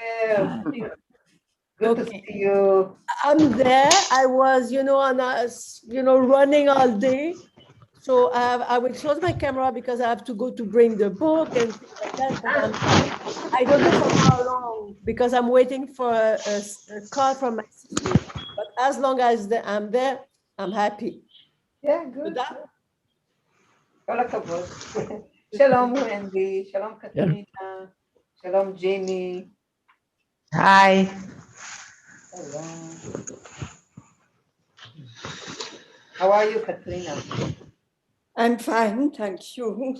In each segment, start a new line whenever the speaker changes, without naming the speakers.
Yeah, good to
Okay.
see you.
I'm there. I was, on running all day. So I will close my camera because I have to go to bring the book and things like that. But I don't know for how long because I'm waiting for a call from my sister. But as long as I'm there, I'm happy.
Yeah, good. כל הכבוד. שלום ונדי, שלום קטרינה, שלום ג'יני.
היי.
שלום. How are you, Katrina?
I'm fine, thank you.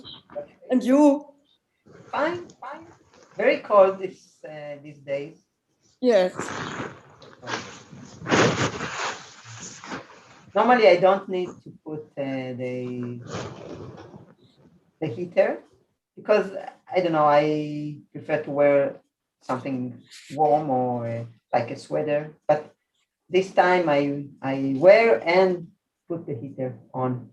And you?
Fine, fine. Very cold these days.
Yes.
Normally, I don't need to put the heater because I don't know. I prefer to wear something warm or like a sweater. But this time, I wear and put the heater on.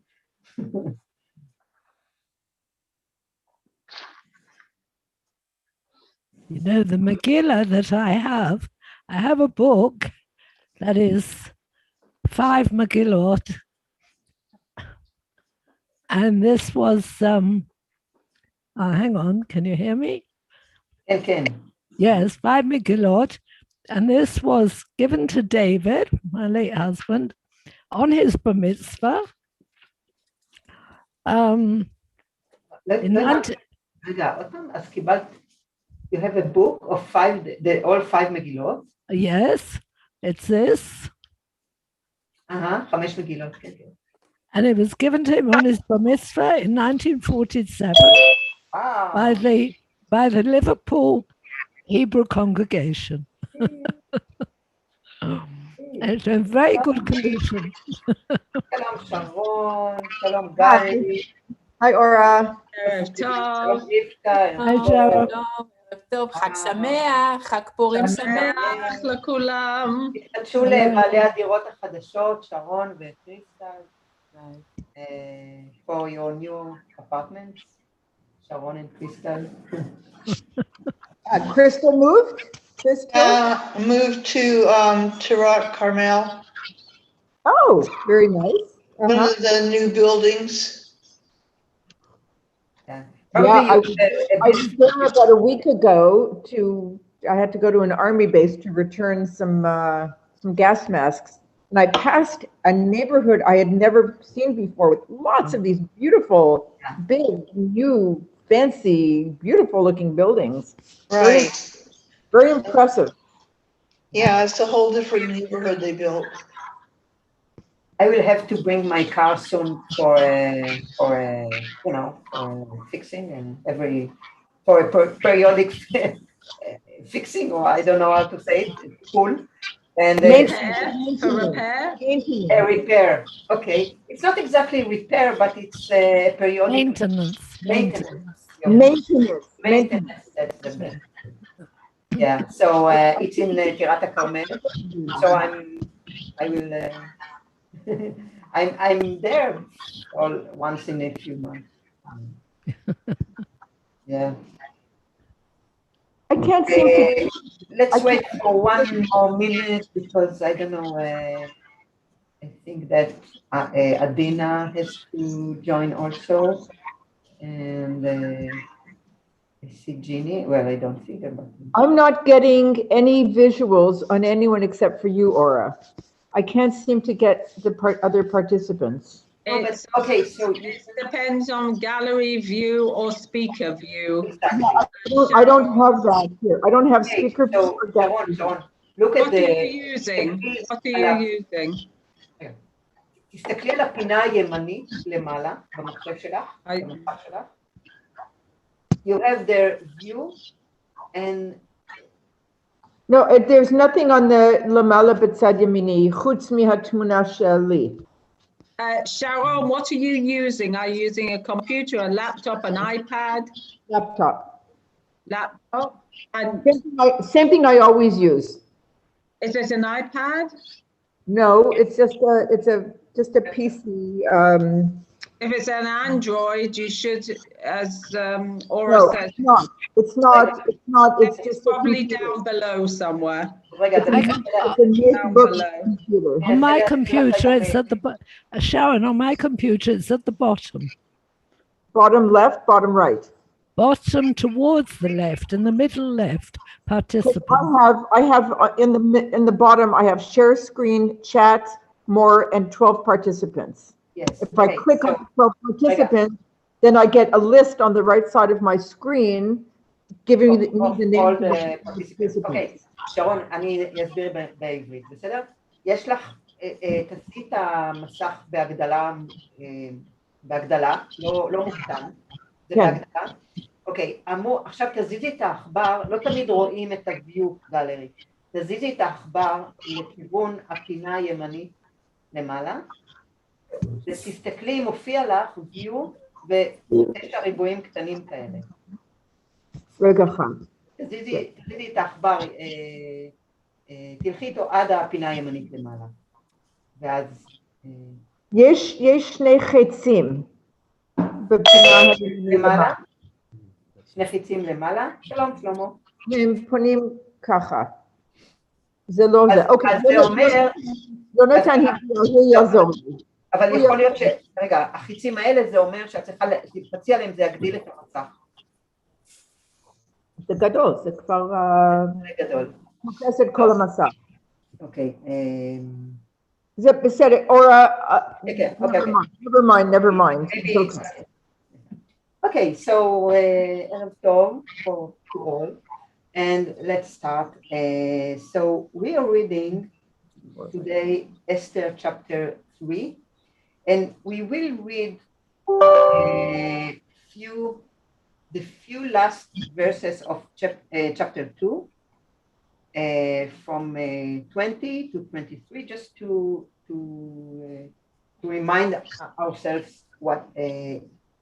The Megillah that I have a book that is 5 Megillot. And this was, hang on, can you hear me?
Okay.
Yes, 5 Megillot. And this was given to David, my late husband, on his bar mitzvah.
You have a book of all 5 Megillot?
Yes, it's this.
5 Megillot.
And it was given to him on his bar mitzvah in 1947 by the Liverpool Hebrew congregation. It's in very good condition.
Shalom Sharon, Shalom Gary.
Hi, Ora.
Shalom Rivka.
Hi, Sharon.
טוב, חג שמח, חג פורים שמח לכולם.
התחדשו לבעלי הדירות החדשות, שרון וקריסטל. For your new apartments, Sharon and Crystal.
Crystal moved? Crystal?
Moved to Tirat Carmel.
Oh, very nice.
One of the new buildings.
Yeah,
I was there about a week ago I had to go to an army base to return some gas masks. And I passed a neighborhood I had never seen before with lots of these beautiful, big, new, fancy, beautiful looking buildings.
Right.
Very impressive.
Yeah, it's a whole different neighborhood they built.
I will have to bring my car soon for fixing and for a periodic fixing, or I don't know how to say it, full. And repair. Okay, it's not exactly repair, but it's periodic
maintenance.
Maintenance. That's the best. Yeah. So it's in Kehilat Moriah. So I'm there once in a few months. Yeah.
I can't seem to.
Let's wait for 1 more minute because I don't know. I think that Adina has to join also, and I see Jeannie. Well, I don't see her. But
I'm not getting any visuals on anyone except for you, Ora. I can't seem to get the other participants.
Okay, so
it depends on gallery view or speaker view.
Exactly.
I don't have that here. I don't have speaker view or gallery view.
Look at
what are you using? What are you using?
תסתכלי על הפינה הימנית למעלה במחשב שלך, במחשב שלך. You have their view and
no, there's nothing on the למעלה בצד ימיני, חוץ מהתמונה שלי.
Sharon, what are you using? Are you using a computer, a laptop, an iPad?
Laptop.
Laptop. And
same thing I always use.
Is it an iPad?
No, it's just a PC
if it's an Android, you should, as Aura
No,
says,
it's
it's
just a
probably
computer.
down below somewhere.
רגע,
It's
זה
a,
רגע,
it's a
Down
MacBook
below.
computer.
On my
Yeah,
computer, it's at the Sharon. On my computer, it's at the bottom.
Bottom left, bottom right.
Bottom towards the left, in the middle left, participant.
I have in the bottom, I have share screen, chat, more, and 12 participants.
yes.
If I
Okay,
click
so,
on 12 participants, then I get a list on the right side of my screen, giving me the name
all
of the
the participants. אוקיי, שרון, אני אסביר בעברית, בסדר? יש לך, תעשי את המסך בהגדלה, לא מוקטן, זה
כן.
בהגדלה. אוקיי, עכשיו תזיזי את העכבר, לא תמיד רואים את ה-view gallery, תזיזי את העכבר לכיוון הפינה הימנית למעלה, ותסתכלי אם מופיע לך view ו9 ריבועים קטנים כאלה.
רגע אחד.
תזיזי את העכבר, תלכי איתו עד הפינה הימנית למעלה, ואז...
יש שני חצים בפינה הימנית למעלה.
שני חיצים למעלה. שלום, שלמה.
הם פונים ככה. זה לא זה. אוקיי,
אז זה אומר...
יונתן הוא יעזור לי.
אבל יכול להיות ש... רגע, החיצים האלה זה אומר שאת צריכה להתפצי עליהם, זה יגדיל את המסך.
זה גדול, זה כבר...
זה גדול.
מוכנס את כל המסך.
אוקיי.
זה בסדר, אורה...
כן,
אוקיי. never mind.
Okay, so ערב טוב to all, and let's start. So we are reading today Esther chapter 3, and we will read the few last verses of chapter 2, from 20 to 23, just to remind ourselves what,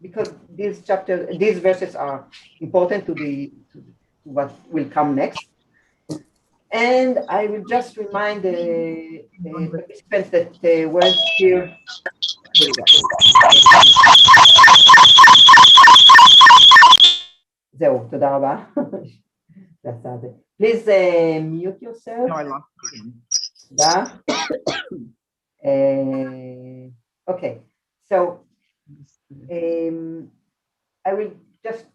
because these verses are important to what will come next. And I will just remind the participants that weren't here. זהו, תודה רבה. Please mute yourself.
No, I lost it again.
Okay, so I will just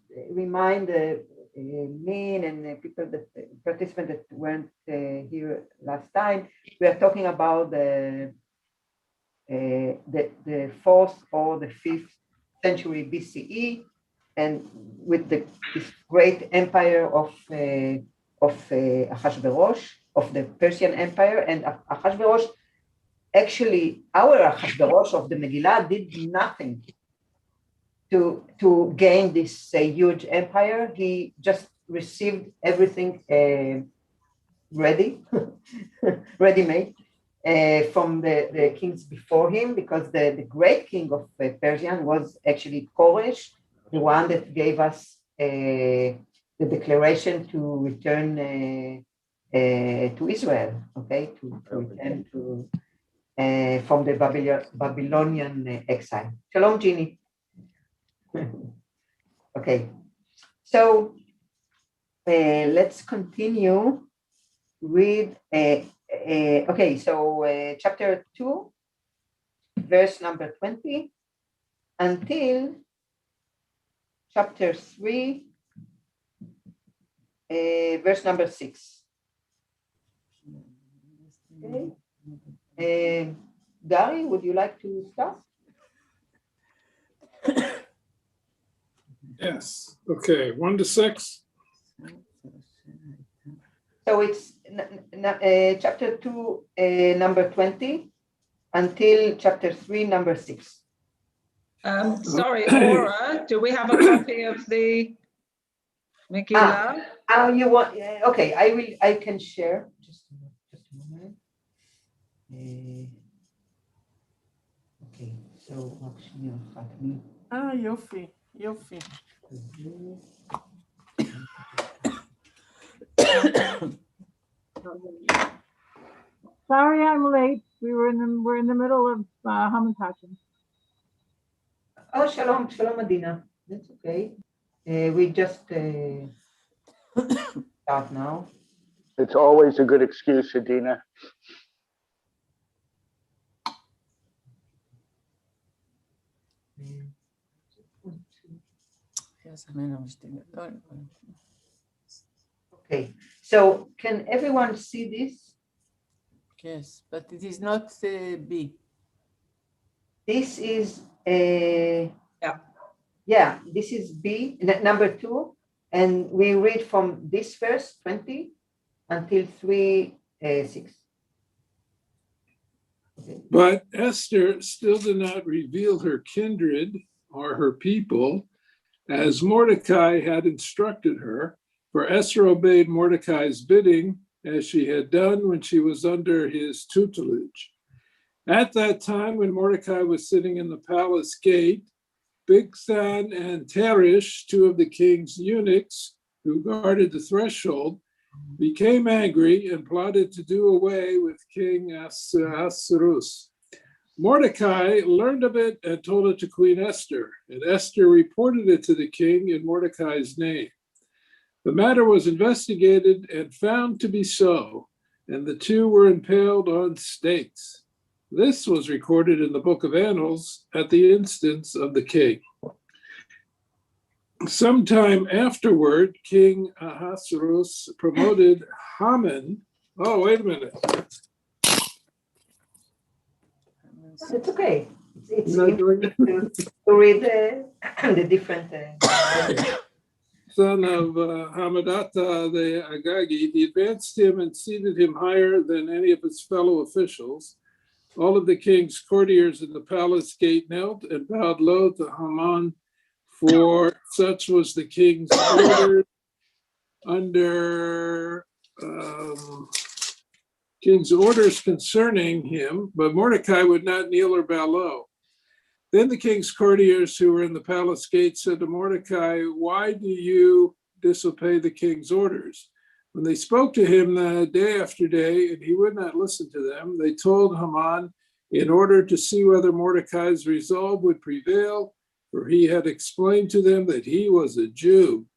remind Min and people that participants that weren't here last time. We are talking about the 4th or the 5th century BCE, and with this great empire of Ahasuerus, of the Persian Empire. And Ahasuerus, actually, our Ahasuerus of the Megillat did nothing to gain this huge empire. He just received everything ready-made from the kings before him, because the great king of Persia was actually Koresh, the one that gave us the declaration to return to Israel, okay, to return from the Babylonian exile. Shalom, Jeannie. Okay, so let's continue with okay, so chapter 2, verse number 20 until chapter 3, verse number 6. Okay. Gary, would you like to start?
Yes. Okay. 1 to 6.
So it's chapter 2, number 20, until chapter 3, number 6.
Sorry, Aura, do we have a copy of the Megillat?
You want? Okay, I can share. Just a moment. Okay, so
יופי, יופי.
Sorry, I'm late. We're in the middle of Hamantaschen.
Oh, shalom, shalom, Adina. That's okay. We just start now.
It's always a good excuse, Adina.
Okay, so can everyone see this?
Yes, but it is not B.
This is a, yeah, this is B, number 2, and we read from this verse 20 until 3:6. Okay.
But Esther still did not reveal her kindred or her people as Mordecai had instructed her, for Esther obeyed Mordecai's bidding as she had done when she was under his tutelage. At that time, when Mordecai was sitting in the palace gate, Bigthan and Teresh, 2 of the king's eunuchs who guarded the threshold, became angry and plotted to do away with King Ahasuerus. Mordecai learned of it and told it to Queen Esther, and Esther reported it to the king in Mordecai's name. The matter was investigated and found to be so, and the 2 were impaled on stakes. This was recorded in the Book of Annals at the instance of the king. Sometime afterward, King Ahasuerus promoted Haman. Oh, wait a minute.
It's okay. It's
Not doing it.
to read the different.
Son of Hamadatta the Agagi, he advanced him and seated him higher than any of his fellow officials. All of the king's courtiers in the palace gate knelt and bowed low to Haman, for such was the king's order under king's orders concerning him, but Mordecai would not kneel or bow low. Then the king's courtiers who were in the palace gate said to Mordecai, "Why do you disobey the king's orders?" When they spoke to him day after day, and he would not listen to them, they told Haman in order to see whether Mordecai's resolve would prevail, for he had explained to them that he was a Jew.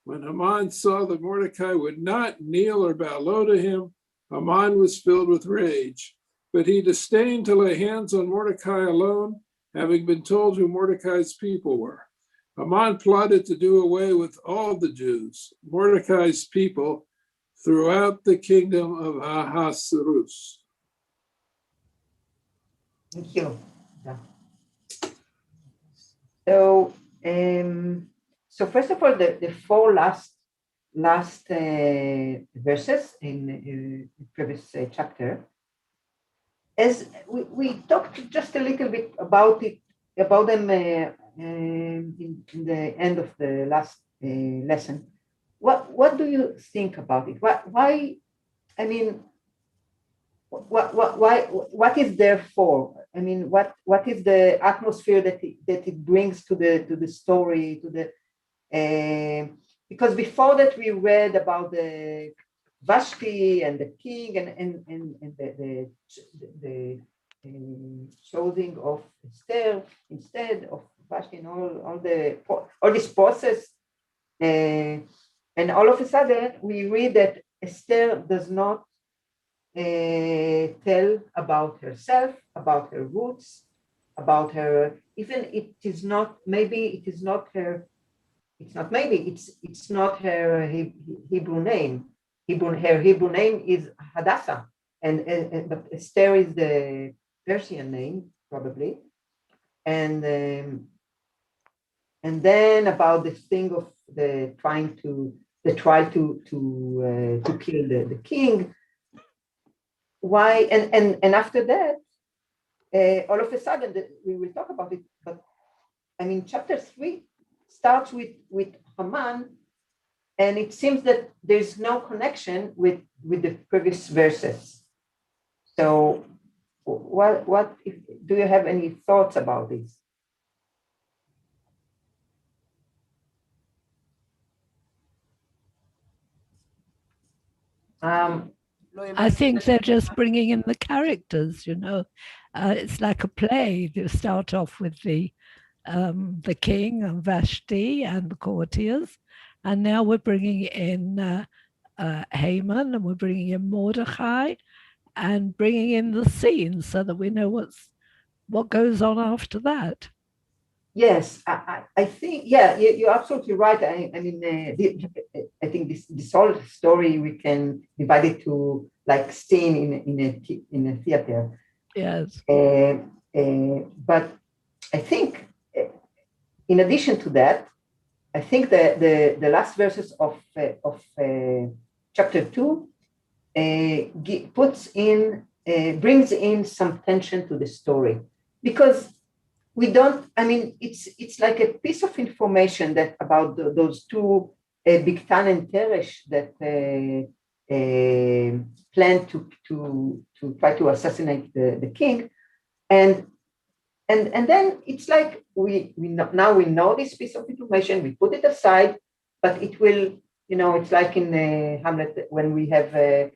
When Haman saw that Mordecai would not kneel or bow low to him, Haman was filled with rage. But he disdained to lay hands on Mordecai alone, having been told who Mordecai's people were. Haman plotted to do away with all the Jews, Mordecai's people, throughout the kingdom of Ahasuerus.
Thank you. Yeah. So, so first of all, the 4 last verses in the previous chapter, as we talked just a little bit about them in the end of the last lesson. What do you think about it? Why? I mean, what is there for? I mean, what is the atmosphere that it brings to the story, to the because before that we read about the Vashti and the king and the choosing of Esther instead of Vashti and all this process, and all of a sudden we read that Esther does not tell about herself, about her roots, about her, even it is not, maybe it is not her, it's not maybe, it's not her Hebrew name. Her Hebrew name is Hadassah, but Esther is the Persian name, probably. And then about the thing of the trial to kill the king. Why and after that, all of a sudden we will talk about it. But I mean, chapter 3 starts with Haman, and it seems that there's no connection with the previous verses. So, what do you have any thoughts about this?
I think they're just bringing in the characters, you know. It's like a play. You start off with the the king and Vashti and the courtiers. And now we're bringing in Haman, and we're bringing in Mordecai, and bringing in the scenes so that we know what goes on after that.
Yes, I think, yeah, you're absolutely right. I mean, I think this whole story, we can divide it to like scene in a theater.
Yes.
But I think, in addition to that, I think the last verses of chapter 2 brings in some tension to the story, because we don't, I mean, it's like a piece of information that about those two, Bigtan and Teresh, that plan to try to assassinate the king. And then it's like now we know this piece of information, we put it aside, but it will, it's like in Hamlet when we have a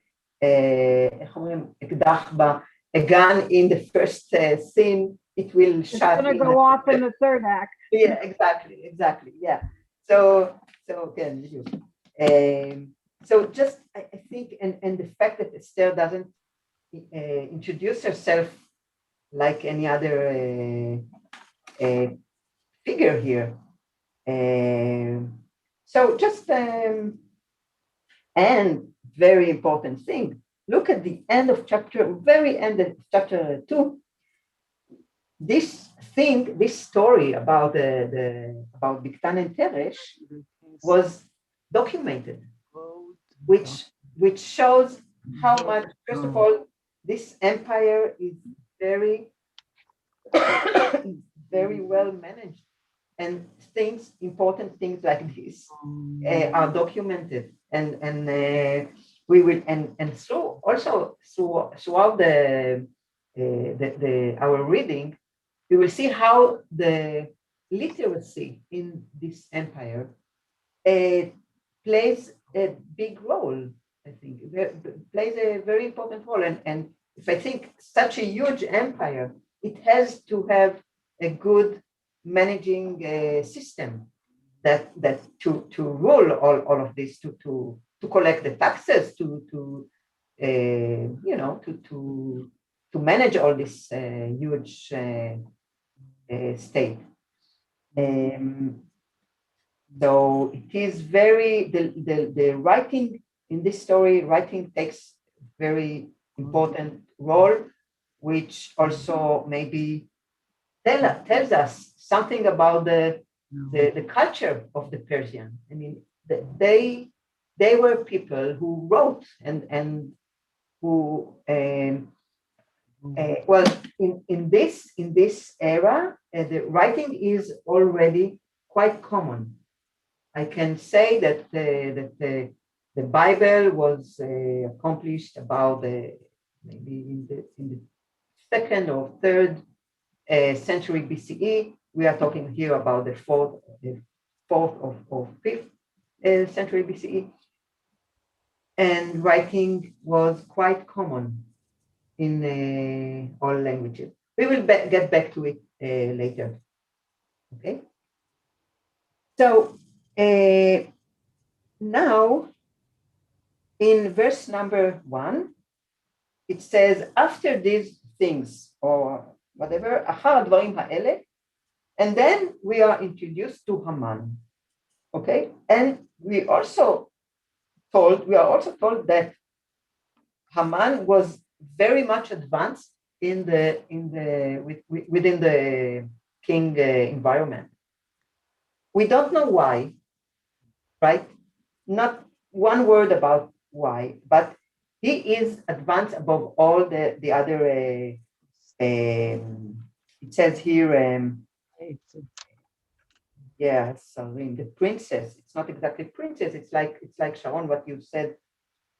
gun in the first scene, it will shut.
It's going to go off in the third act.
Yeah, exactly. Yeah. So again, so just I think, and the fact that Esther doesn't introduce herself like any other figure here. So just and very important thing. Look at the end of very end of chapter 2. This story about about Bigtan and Teresh was documented, which shows how much, first of all, this empire is very very well managed, and important things like this are documented, and we will, and so also throughout our reading, we will see how the literacy in this empire plays a big role. I think it plays a very important role, and if I think such a huge empire, it has to have a good managing system that to rule all of this, to collect the taxes, to manage all this huge state. So it is very, the writing in this story, writing takes very important role, which also maybe tells us something about the culture of the Persian. I mean, they were people who wrote and who well, in this era, the writing is already quite common. I can say that the Bible was accomplished about maybe in the second or third century BCE. We are talking here about the fourth or fifth century BCE, and writing was quite common in all languages. We will get back to it later. Okay. So now in verse number 1, it says, after these things, or whatever, אחר הדברים האלה, and then we are introduced to Haman. Okay, and we are also told that Haman was very much advanced within the king environment. We don't know why, right? Not one word about why, but he is advanced above all the other. It says here, Sarin, the princess. It's not exactly princess. It's like Sharon, what you said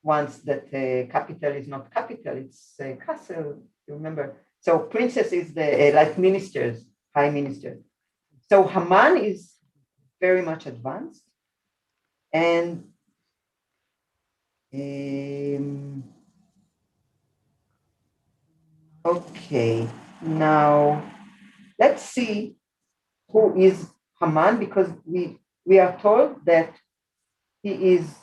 once, that capital is not capital. It's castle. You remember? So princess is the like ministers, high minister. So Haman is very much advanced, and okay, now let's see who is Haman, because we are told that he is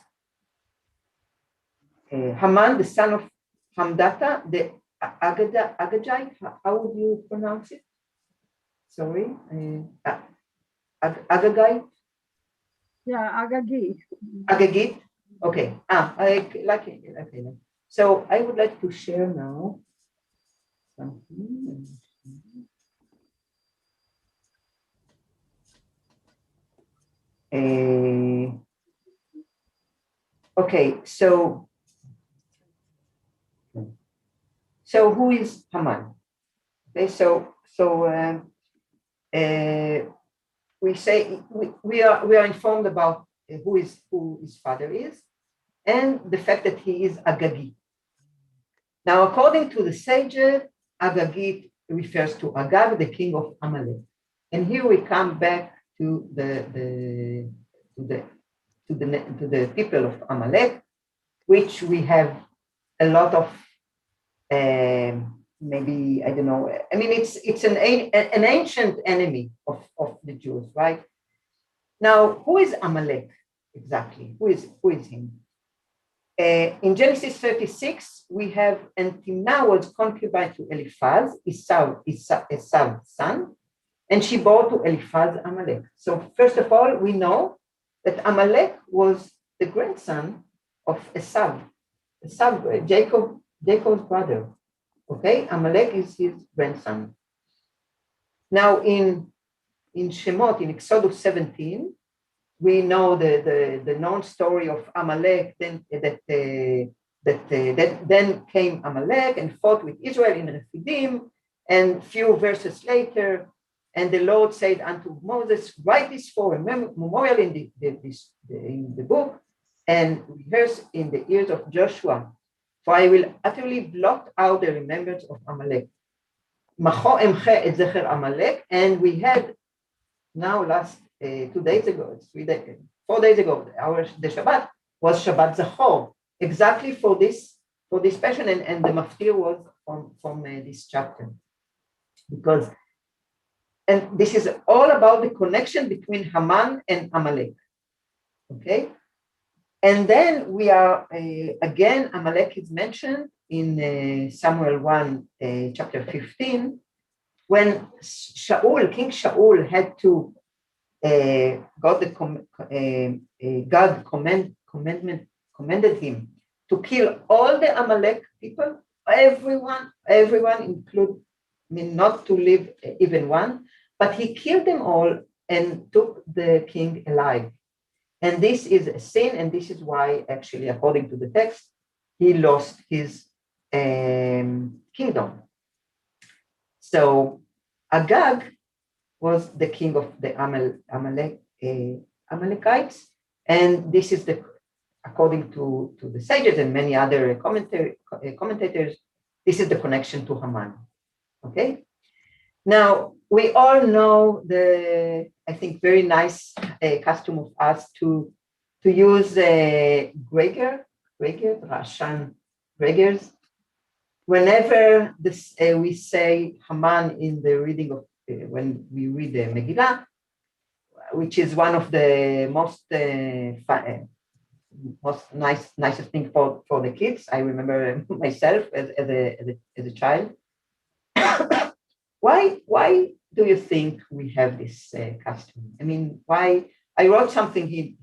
Haman, the son of Hamdata, the Agagite. How would you pronounce it? Sorry, Agagite.
Yeah, Agagi.
Agagite. Okay. I like it. Okay. So I would like to share now something. Okay, so who is Haman? Okay, we say we are informed about who his father is, and the fact that he is Agagi. Now, according to the sages, Agagi refers to Agag, the king of Amalek, and here we come back to the people of Amalek, which we have a lot of maybe, I don't know. I mean, it's an ancient enemy of the Jews, right? Now, who is Amalek exactly? Who is him? In Genesis 36, we have, and Timnah was concubine to Eliphaz, Esau's son, and she bore to Eliphaz Amalek. So first of all, we know that Amalek was the grandson of Esau, Jacob's brother. Okay, Amalek is his grandson. Now in Shemot, in Exodus 17, we know the known story of Amalek. Then then came Amalek and fought with Israel in Rephidim. And few verses later, and the Lord said unto Moses, "Write this for a memorial in the book, and rehearse in the ears of Joshua. For I will utterly blot out the remembrance of Amalek." Macho emche et zecher Amalek, and we had now last 2 days ago, 4 days ago, the Shabbat was Shabbat Zachor, exactly for this passion, and the maftir was from this chapter, because, and this is all about the connection between Haman and Amalek. Okay. And then we are, again, Amalek is mentioned in Samuel 1, chapter 15, when King Shaul had to, God commanded him to kill all the Amalek people, everyone, include, not to leave even one, but he killed them all and took the king alive. And this is a sin, and this is why, actually, according to the text, he lost his kingdom. So Agag was the king of the Amalekites, and this is according to the sages and many other commentators, this is the connection to Haman. Okay. Now, we all know I think, very nice custom of us to use Rashan Gregers. Whenever we say Haman in the reading of, when we read the Megillah, which is one of the most nicest thing for the kids. I remember myself as a child. Why do you think we have this custom? I mean, why? I wrote something here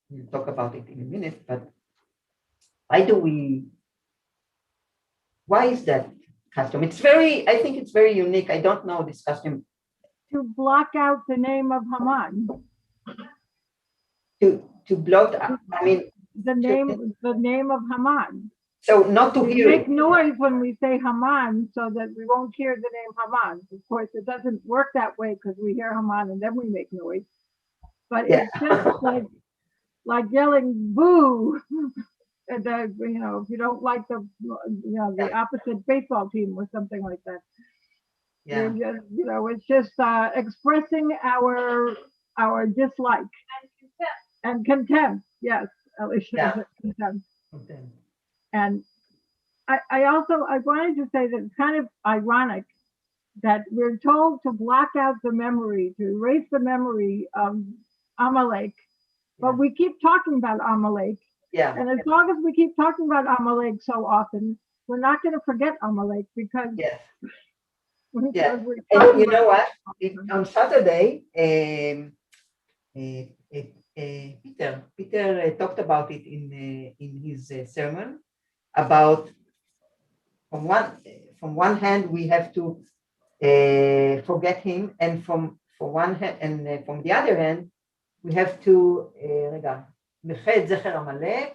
we'll talk about it in a minute, but why is that custom? I think it's very unique. I don't know this custom.
To block out the name of Haman.
To blot, I mean,
the name of Haman.
So not to hear
make noise when we say Haman, so that we won't hear the name Haman. Of course, it doesn't work that way, because we hear Haman and then we make noise. But it's just like yelling "boo!" And if you don't like the opposite baseball team or something like that. Yeah. It's just expressing our dislike and contempt. Yes, Alicia, contempt.
Okay.
And I wanted to say that it's kind of ironic that we're told to block out the memory, to erase the memory of Amalek, but we keep talking about Amalek.
Yeah.
And as long as we keep talking about Amalek so often, we're not going to forget Amalek because
Yes.
we're
Yeah.
talking
And you know
about
what? On Saturday, Peter talked about it in his sermon about from one hand we have to forget him, and from one hand, and from the other hand we have to מחה את זכר עמלק,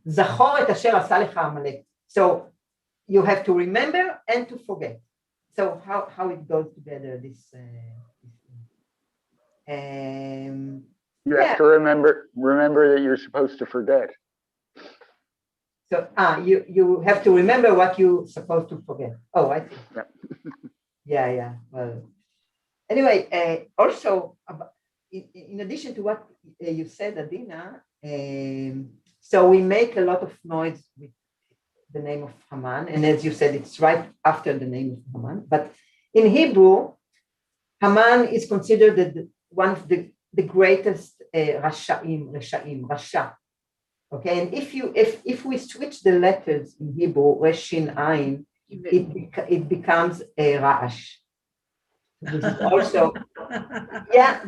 זכור את אשר עשה לך עמלק. So you have to remember and to forget. So how it goes together, this
You have to remember that you're supposed to forget.
So you have to remember what you're supposed to forget. Oh, I see. Yeah. Well, anyway, also in addition to what you said, Adina, so we make a lot of noise with the name of Haman, and as you said, it's right after the name of Haman. But in Hebrew, Haman is considered one of the greatest Rasha. Okay, and if we switch the letters in Hebrew, Resh Shin Ayin, it becomes a Ra'ash. This is also,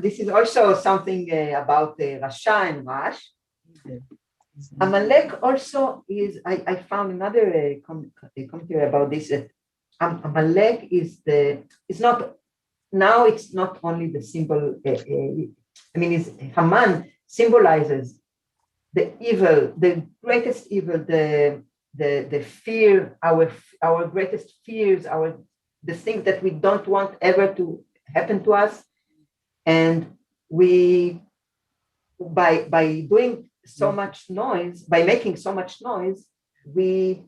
this is also something about Rasha and Ra'ash. Amalek also is, I found another commentary about this, that Amalek it's not only the symbol, Haman symbolizes the evil, the greatest evil, the fear, our greatest fears, the things that we don't want ever to happen to us, and we by doing so much noise, by making so much noise, we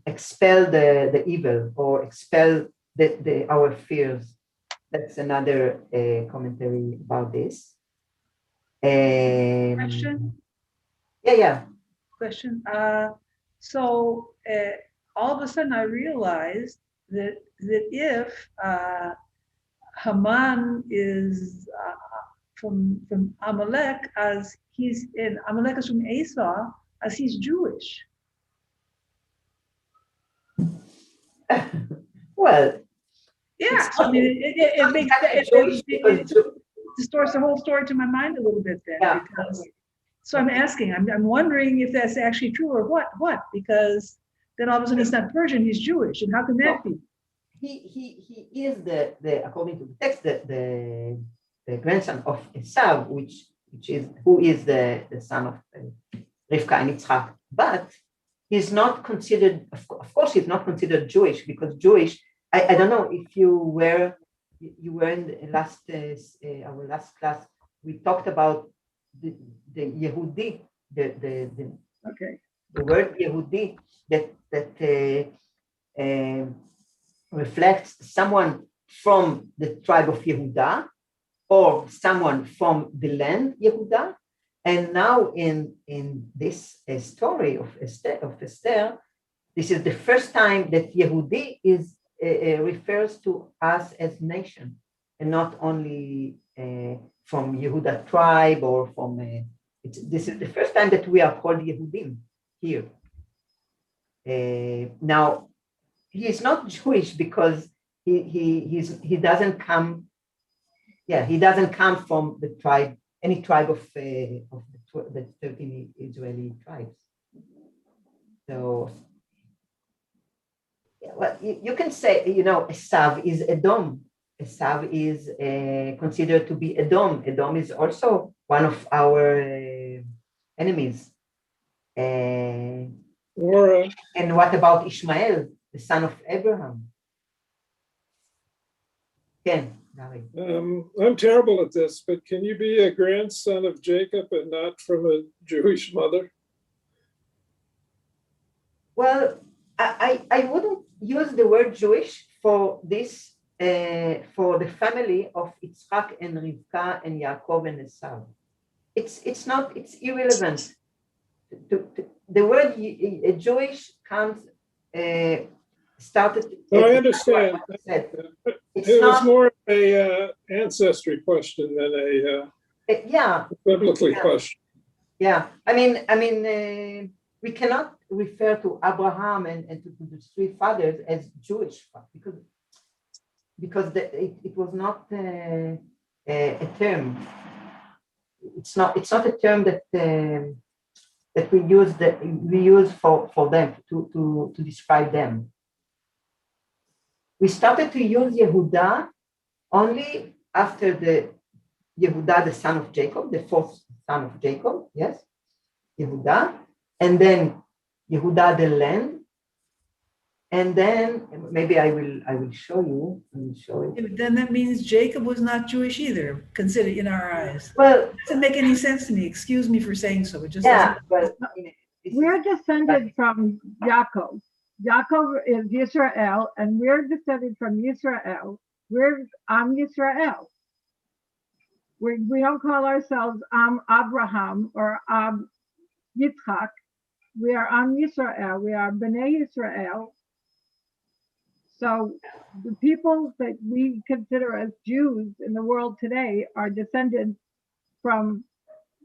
expel the evil or expel our fears. That's another commentary about this.
Question?
Yeah.
Question. So all of a sudden I realized that if Haman is from Amalek, as he's in Amalek is from Esau, as he's Jewish.
Well,
yeah, I mean, it makes it distorts the whole story to my mind a little bit then.
Yeah.
Because, so I'm asking, I'm wondering if that's actually true or what? Because then all of a sudden he's not Persian, he's Jewish, and how can that be?
He is the according to the text the grandson of Esau, who is the son of Rivka and Yitzchak, but he's not considered. Of course, he's not considered Jewish because Jewish. I don't know if you were in the our last class. We talked about the Yehudi, the word Yehudi that reflects someone from the tribe of Yehuda or someone from the land Yehuda. And now in this story of Esther, this is the first time that Yehudi refers to us as nation, and not only from Yehuda tribe or from. This is the first time that we are called Yehudim here. Now, he is not Jewish because he doesn't come. Yeah, he doesn't come from the tribe, any tribe of the 13 Israeli tribes. So, well, you can say, Esav is Edom. Esav is considered to be Edom. Edom is also one of our enemies. And what about Ishmael, the son of Abraham? Ken.
I'm terrible at this, but can you be a grandson of Jacob and not from a Jewish mother?
Well, I wouldn't use the word Jewish for this, for the family of Yitzchak and Rivka and Yaakov and Esau. It's irrelevant. The word Jewish comes started.
No, I understand.
It's
It was
not,
more of a ancestry question than a
yeah,
biblically
yeah.
question.
Yeah, we cannot refer to Abraham and to the three fathers as Jewish because it was not a term. It's not a term that we use for them to describe them. We started to use Yehuda only after the Yehuda, the son of Jacob, the fourth son of Jacob, yes, Yehuda, and then Yehuda the land, and then maybe I will show you. I will show it.
Then that means Jacob was not Jewish either, considered in our eyes.
Well,
It doesn't make any sense to me. Excuse me for saying so. It just
yeah,
doesn't.
but
We're descended from Yaakov. Yaakov is Yisrael, and we're descended from Yisrael. We're Am Yisrael. We don't call ourselves Am Abraham or Am Yitzchak. We are Am Yisrael. We are Bnei Yisrael. So the people that we consider as Jews in the world today are descended from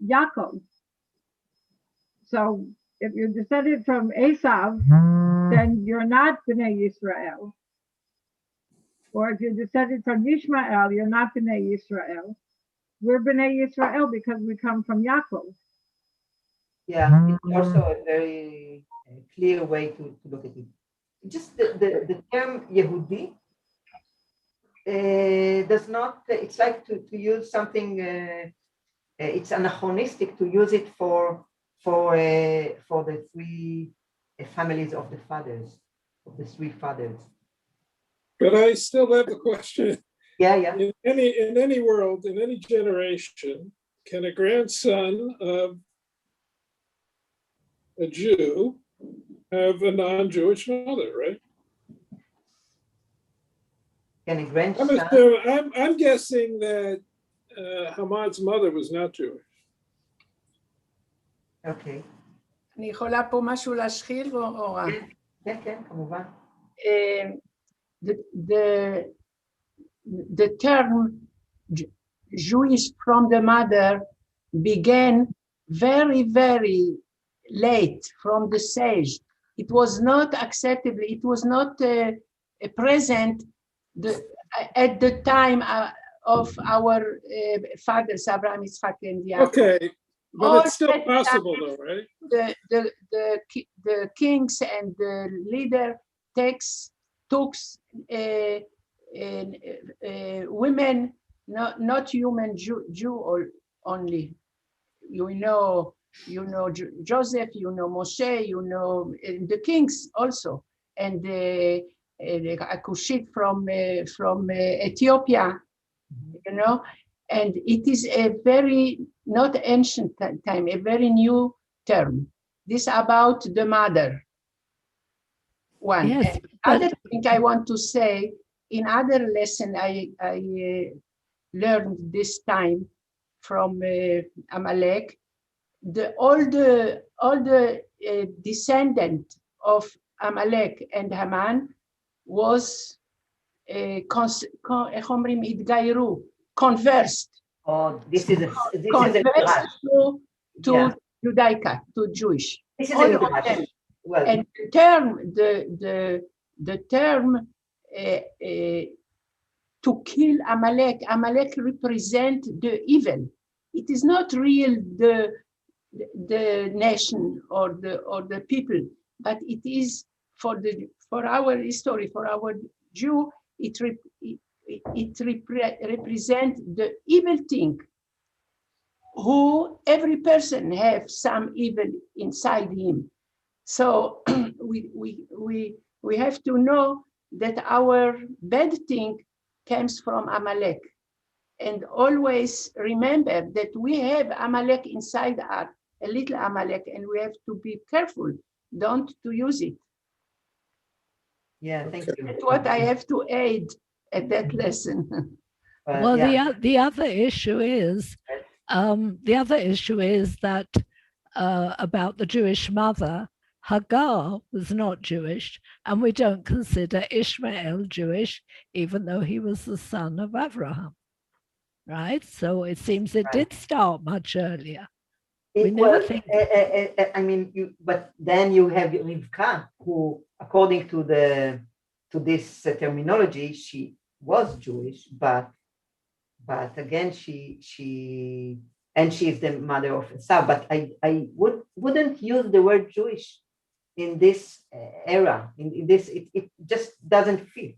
Yaakov. So if you're descended from Esav, then you're not Bnei Yisrael. Or if you're descended from Yishmael, you're not Bnei Yisrael. We're Bnei Yisrael because we come from Yaakov.
Yeah, it's also a very clear way to look at it. Just the term Yehudi does not, it's like to use something, it's anachronistic to use it for the three families of the fathers, of the three fathers.
But I still have the question.
Yeah, yeah.
In any world, in any generation, can a grandson of a Jew have a non-Jewish mother, right?
Can a grandson?
I'm guessing that Hamad's mother was not Jewish.
Okay.
אני יכולה פה משהו להשחיל או רק?
כן, כן, כמובן.
The term Jewish from the mother began very, very late from the sage. It was not acceptable. It was not present at the time of our fathers, Abraham, Yitzchak, and Yaakov.
Okay, but
All
it's still
that
possible
time,
though, right?
The kings and the leader took women, not human Jew only. You know Joseph, you know Moshe, you know the kings also, and the Cushite from Ethiopia, you know, and it is a very not ancient time, a very new term. This about the mother. One.
Yes,
other thing I want to say, in other lesson I learned this time from Amalek, all the descendant of Amalek and Haman was conversed.
Oh, this is a
to Judaica, to Jewish.
This is a well,
and the term to kill Amalek represent the evil. It is not real the nation or the people, but it is for our history, for our Jew, it represents the evil thing. Who every person have some evil inside him. So we have to know that our bad thing comes from Amalek. And always remember that we have Amalek inside us, a little Amalek, and we have to be careful, don't to use it.
Yeah, thank you.
That's what I have to add at that lesson.
Well, yeah. the other issue is that about the Jewish mother, Hagar was not Jewish, and we don't consider Ishmael Jewish, even though he was the son of Abraham. Right? So it seems it did start much earlier. We never think.
I mean, but then you have Rivka, who, according to this terminology, she was Jewish, but again, she is the mother of Esau. But I wouldn't use the word Jewish in this era. In this, it just doesn't fit.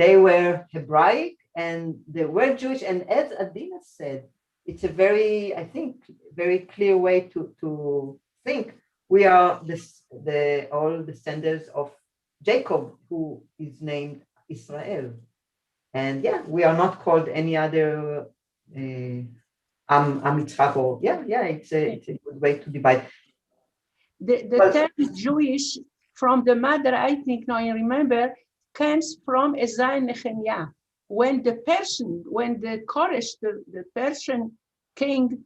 They were Hebraic and they were Jewish, and as Adina said, it's a very, I think, very clear way to think. We are all descendants of Jacob, who is named Israel. And yeah, we are not called any other Yitzchak, or it's a good way to divide.
The term Jewish from the mother, I think, now I remember, comes from Ezra Nehemiah. When the Koresh, the Persian king,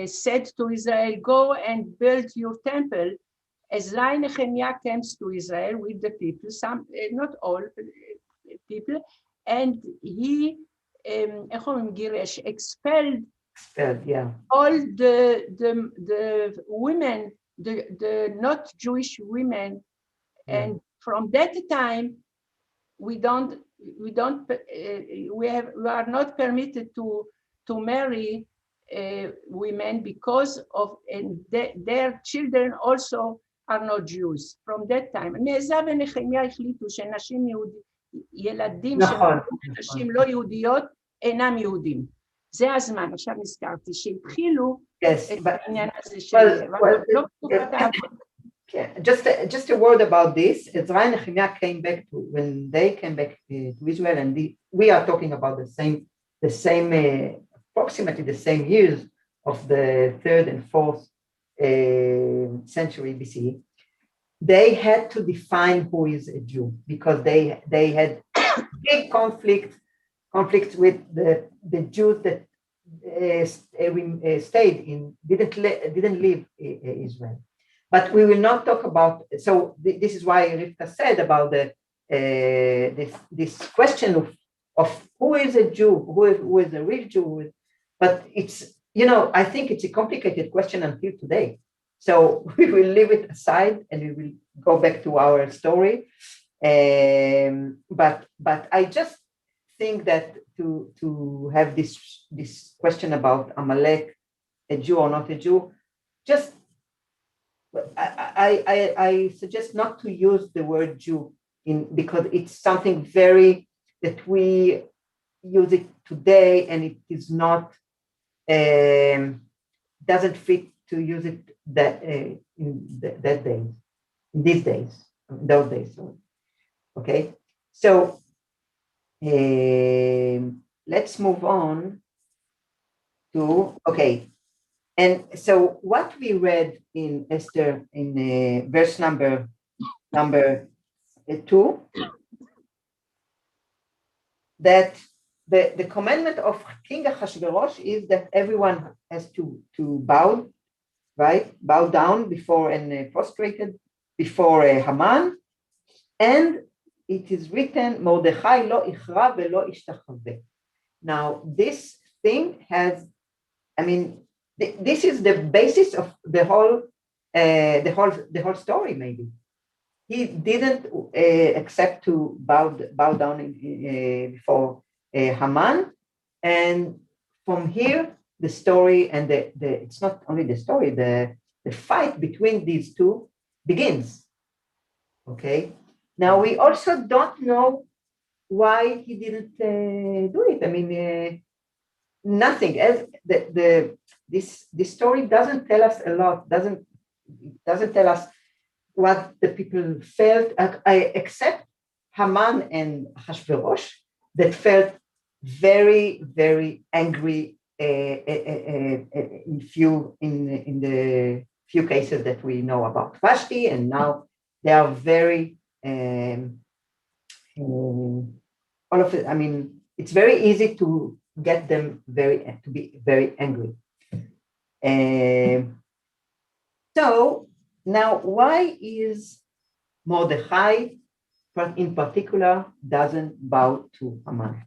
said to Israel, go and build your temple, Ezra Nehemiah comes to Israel with the people, some, not all people, and he expelled all the women, the not Jewish women, and from that time we are not permitted to marry women because of their children also are not Jews. From that time, מעזרא ונחמיה החליטו שנשים ילדים שנשים לא יהודיות אינם יהודים. זה הזמן, עכשיו נזכרתי, שהתחילו את העניין הזה של...
Just a word about this. Ezra and Nehemiah came back when they came back to Israel, and we are talking about the same approximately the same years of the 3rd and 4th century BCE. They had to define who is a Jew because they had big conflicts with the Jews that stayed in didn't leave Israel. But we will not talk about. So this is why Rivka said about this question of who is a Jew, who is a real Jew. But it's, I think it's a complicated question until today. So we will leave it aside and we will go back to our story. But I just think that to have this question about Amalek, a Jew or not a Jew, just I suggest not to use the word Jew because it's something very that we use it today, and it is not doesn't fit to use it in those days. Okay, so let's move on to And so what we read in Esther in verse number 2, that the commandment of King Ahasuerus is that everyone has to bow down before and prostrated before Haman, and it is written, Mordechai lo ichra velo ishtachaveh. Now this thing has, this is the basis of the whole story. Maybe he didn't accept to bow down before Haman, and from here the story and it's not only the story, the fight between these two begins. Okay. Now we also don't know why he didn't do it. Nothing as this story doesn't tell us a lot. Doesn't tell us what the people felt, except Haman and Ahasuerus that felt very, very angry in the few cases that we know about Vashti, and now they are very all of it. It's very easy to get them to be very angry. So now, why is Mordechai, in particular, doesn't bow to Haman?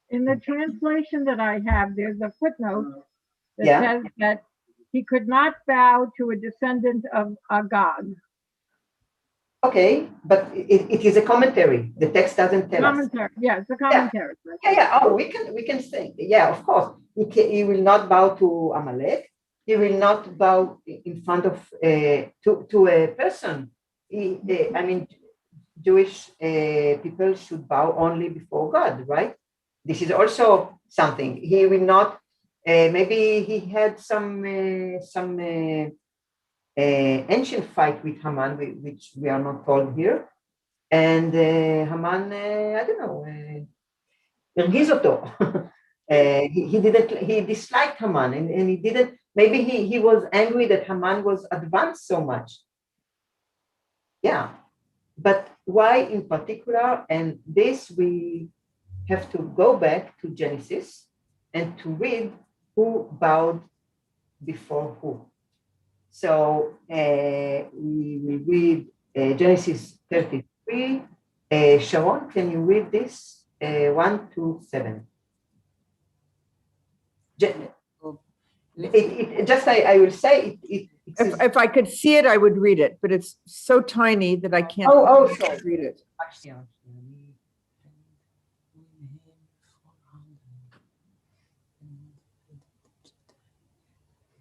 In the translation that I have, there's a footnote that
Yeah.
says that he could not bow to a descendant of Agag.
Okay, but it is a commentary. The text doesn't tell us.
Commentary, yeah, it's a commentary.
Yeah. Oh, we can say, yeah, of course. He will not bow to Amalek. He will not bow in front of to a person. I mean, Jewish people should bow only before God, right? This is also something. He will not. Maybe he had some ancient fight with Haman, which we are not told here, and Haman, I don't know, הרגיז אותו. He disliked Haman, and he didn't. Maybe he was angry that Haman was advanced so much. Yeah, but why in particular? And this we have to go back to Genesis and to read who bowed before who. So we will read Genesis 33. Sharon, can you read this? 1 to 7. I will say it.
If I could see it, I would read it, but it's so tiny that I can't
sorry.
read it.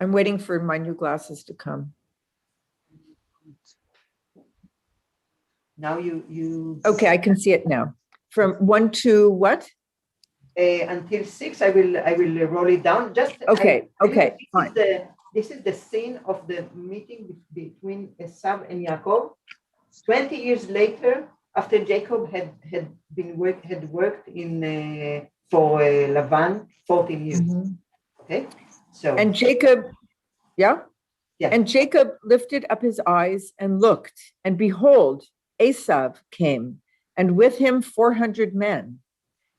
I'm waiting for my new glasses to come.
Now you.
Okay, I can see it now. From 1 to what?
Until 6, I will roll it down. Just
okay. Fine.
This is the scene of the meeting between Esau and Yaakov. 20 years later, after Jacob had worked in for Lavan 14 years. Mm-hmm. Okay, so
and Jacob, yeah. And Jacob lifted up his eyes and looked, and behold, Esau came, and with him 400 men.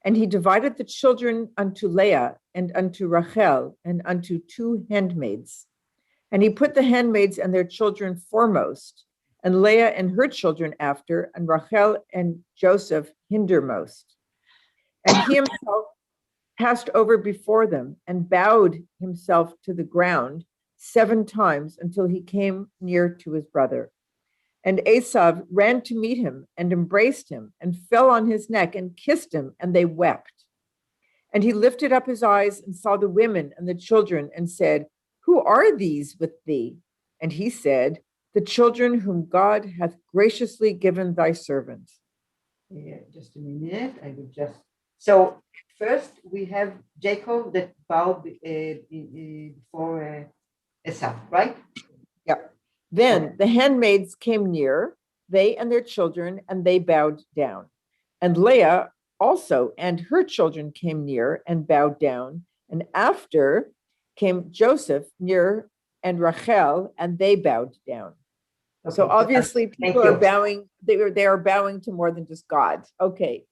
And he divided the children unto Leah and unto Rachel and unto 2 handmaids. And he put the handmaids and their children foremost, and Leah and her children after, and Rachel and Joseph hindermost. And he himself passed over before them and bowed himself to the ground 7 times until he came near to his brother. And Esau ran to meet him and embraced him and fell on his neck and kissed him, and they wept. And he lifted up his eyes and saw the women and the children and said, who are these with thee? And he said, the children whom God hath graciously given thy servant.
Yeah, just a minute. I will just. So first we have Jacob that bowed before Esau, right?
Yeah. Then the handmaids came near, they and their children, and they bowed down. And Leah also and her children came near and bowed down. And after came Joseph near and Rachel, and they bowed down. Okay, so obviously people are bowing, they are bowing to more than just God. Okay.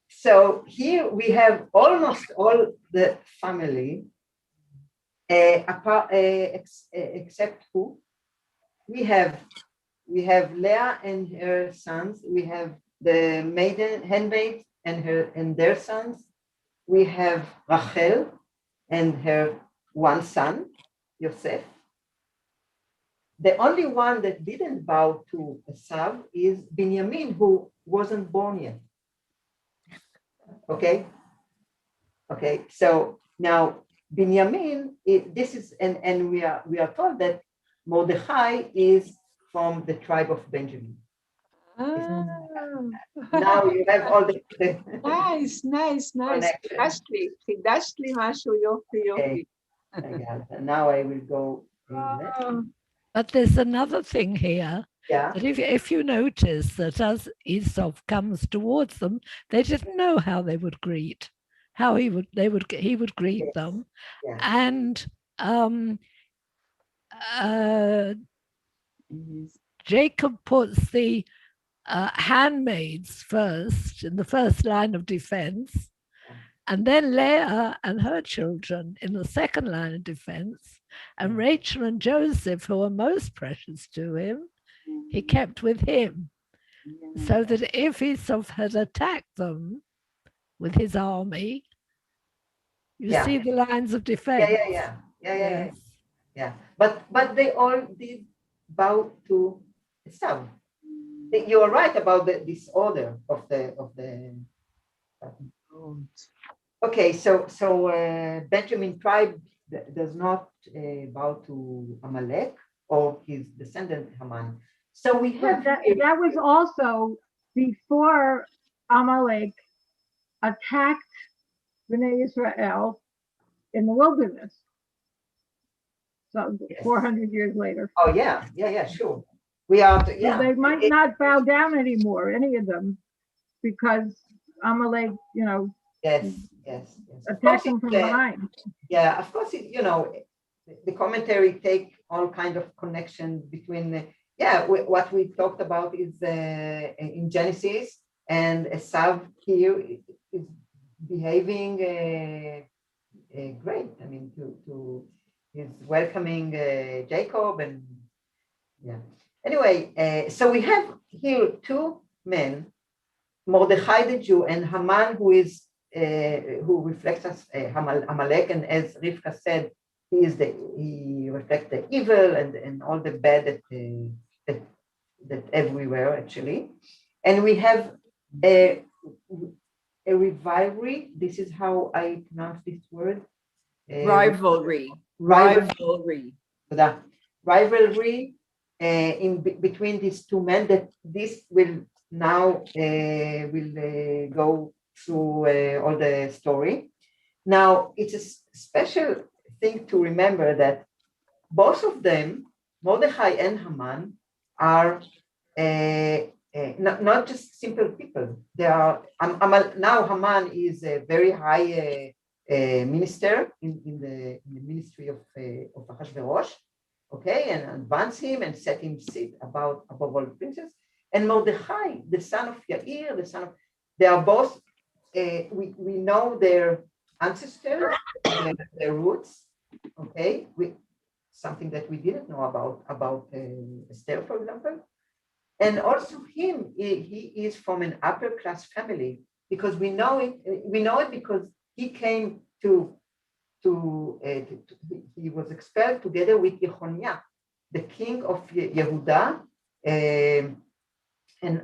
So here we have almost all the family, except who? We have Leah and her sons. We have the handmaid and their sons. We have Rachel and her one son, Yosef. The only one that didn't bow to Esau is Binyamin, who wasn't born yet. Okay. So now Binyamin, this is and we are told that Mordechai is from the tribe of Benjamin. Now you have all the
nice. חידשת לי משהו יופי.
Now I will go.
But there's another thing here.
Yeah.
That if you notice that as Esau comes towards them, they didn't know how they would greet, he would greet yes. them, yeah. And Jacob puts the handmaids first in the first line of defense, and then Leah and her children in the second line of defense, And Rachel and Joseph, who were most precious to him, he kept with him, so that if Esau had attacked them with his army, you see the lines of defense.
Yes. Yeah. But they all did bow to Esau. You are right about the disorder of the. Okay, so Benjamin tribe does not bow to Amalek or his descendant Haman. So we have
that was also before Amalek attacked Bnei Israel in the wilderness. So 400 years later.
Oh yeah, sure. We are.
So they might not bow down anymore, any of them, because Amalek,
Yes.
attacked them from behind.
Yeah, of course, the commentary take all kind of connection between, what we talked about is in Genesis, and Esau here is behaving great. I mean, he's welcoming Jacob, and Anyway, so we have here two men, Mordechai the Jew and Haman, who reflects us Amalek, and as Rivka said, he reflects the evil and all the bad that everywhere actually. And we have a rivalry. This is how I pronounce this word.
Rivalry.
Between these two men, that this will now go through all the story. Now, it's a special thing to remember that both of them, Mordechai and Haman, are not just simple people. They are now Haman is a very high minister in the ministry of Ahasuerus. Okay, and advance him and set him sit above all princes. And Mordechai, the son of Yair, they are both, we know their ancestors, their roots, okay, something that we didn't know about Esther, for example. And also him, he is from an upper class family, because we know it because he came he was expelled together with Yechoniah, the king of Yehuda, and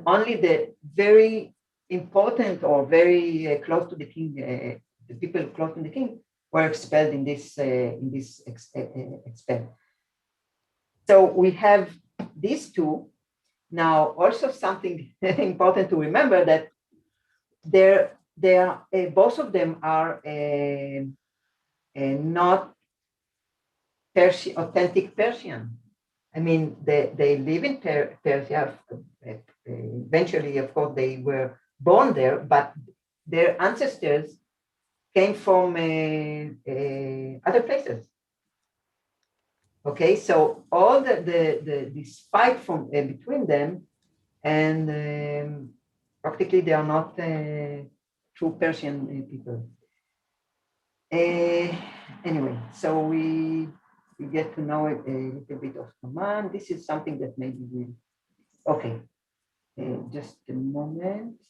only the very important or very close to the king, the people close to the king, were expelled in this expel. So we have these two. Now, also something important to remember, that both of them are not authentic Persian. I mean, they live in Persia. Eventually, of course, they were born there, but their ancestors came from other places. Okay, so all this fight from between them, and practically they are not true Persian people. Anyway, so we get to know a little bit of Haman. This is something that maybe we'll, okay, just a moment.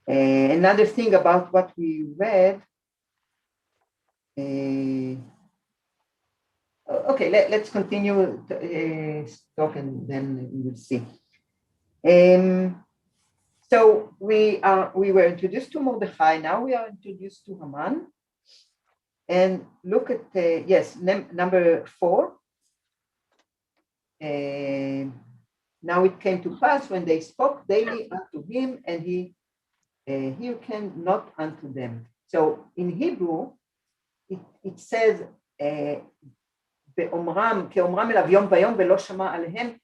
Another thing about what we read. Okay, let's continue talk, and then we will see. So we were introduced to Mordechai. Now we are introduced to Haman. And look at number 4. Now it came to pass when they spoke daily unto him, and he hearkened not unto them. So in Hebrew, it says, באומרם, כאומרם אליו יום ויום ולא שמע עליהם.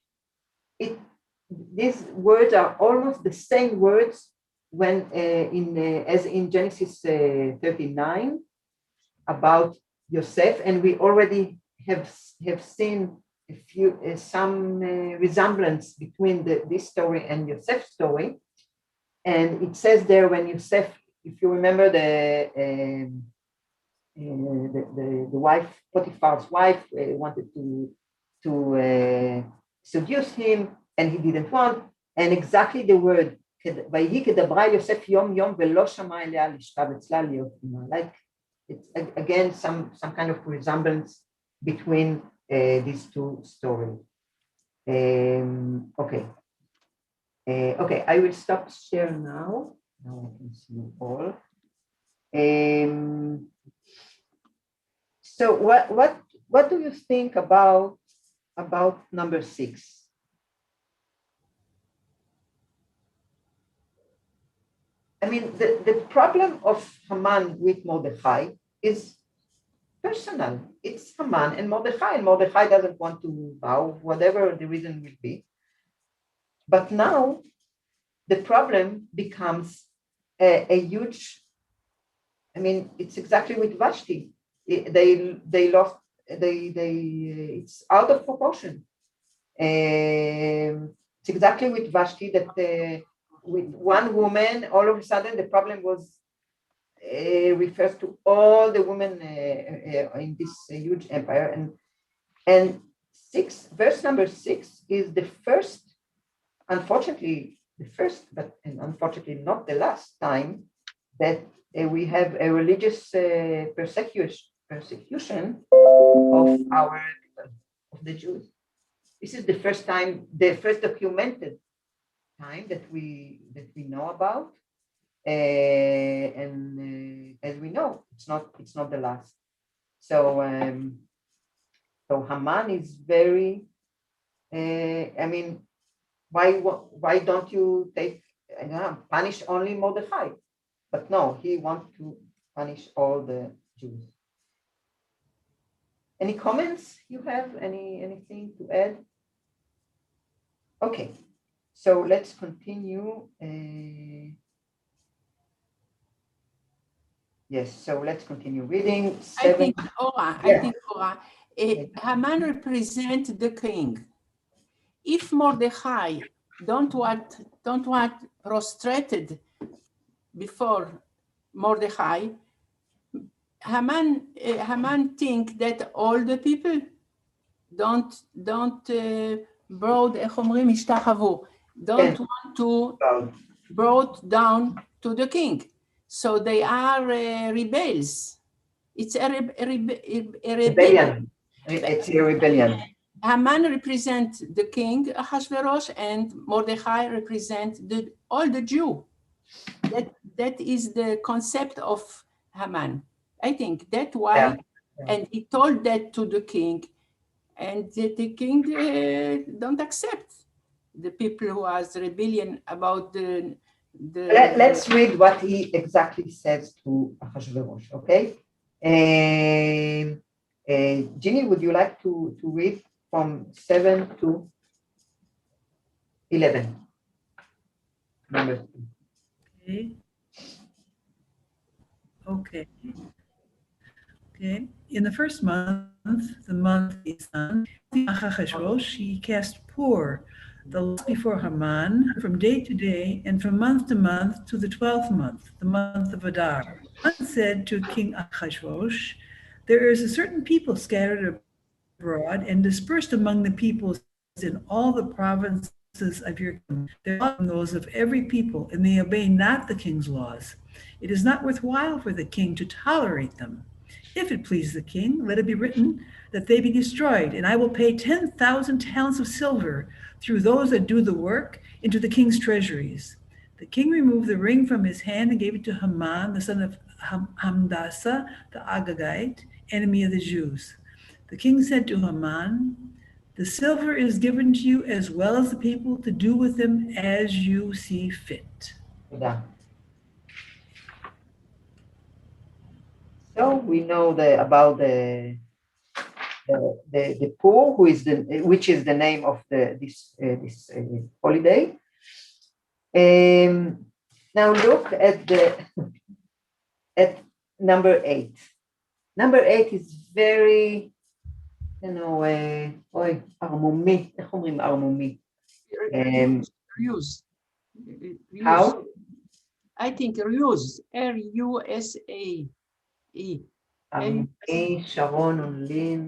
These words are almost the same words when as in Genesis 39 about Yosef, and we already have seen some resemblance between this story and Yosef's story. And it says there, when Yosef, if you remember the wife, Potiphar's wife, wanted to seduce him, and he didn't want. And exactly the word, ויהי כדברה אל יוסף יום יום ולא שמע אליה לשכב אצלה להיות עמה. Like it's again some kind of resemblance between these two stories. Okay. Okay, I will stop share now. Now I can see you all. So what do you think about number 6? I mean, the problem of Haman with Mordechai is personal. It's Haman and Mordechai doesn't want to bow, whatever the reason will be. But now the problem becomes a huge, I mean, it's exactly with Vashti. They lost, it's out of proportion. It's exactly with Vashti that with one woman, all of a sudden the problem was refers to all the women in this huge empire. And verse number 6 is the first, unfortunately, the first, but unfortunately not the last time that we have a religious persecution of the Jews. This is the first time, the first documented time that we know about, and as we know, it's not the last. So Haman is very. I mean, why don't you punish only Mordechai? But no, he wants to punish all the Jews. Any comments you have? Anything to add? Okay, so let's continue. Yes, so let's continue reading.
I think Haman represents the king. If Mordechai don't want prostrated before Mordechai, Haman think that all the people don't want to brought down to the king. So they are rebels. It's a rebellion.
It's a rebellion.
Haman represents the king Ahasuerus, and Mordechai represents all the Jew. That is the concept of Haman. I think that's why, yeah. And he told that to the king, and the king don't accept the people who has rebellion about the.
Let's read what he exactly says to Ahasuerus. Okay, Ginny, would you like to read from 7 to 11? Number 2.
Okay. In the first month, the month of Nisan, Ahasuerus, he cast poor the loss before Haman from day to day and from month to month to the 12th month, the month of Adar. Haman said to King Ahasuerus, "There is a certain people scattered abroad and dispersed among the peoples in all the provinces of your kingdom. They are those of every people, and they obey not the king's laws. It is not worthwhile for the king to tolerate them. If it please the king, let it be written that they be destroyed, and I will pay 10,000 talents of silver through those that do the work into the king's treasuries." The king removed the ring from his hand and gave it to Haman, the son of Hamdasa, the Agagite, enemy of the Jews. The king said to Haman, "The silver is given to you as well as the people to do with them as you see fit."
Yeah. So we know about the poor, which is the name of this holiday. Now look at number 8. Number 8 is very, ערמומי. איך אומרים ערמומי? How?
I think Ruse, R-U-S-A-E.
Armoni, Sharon, Onlin,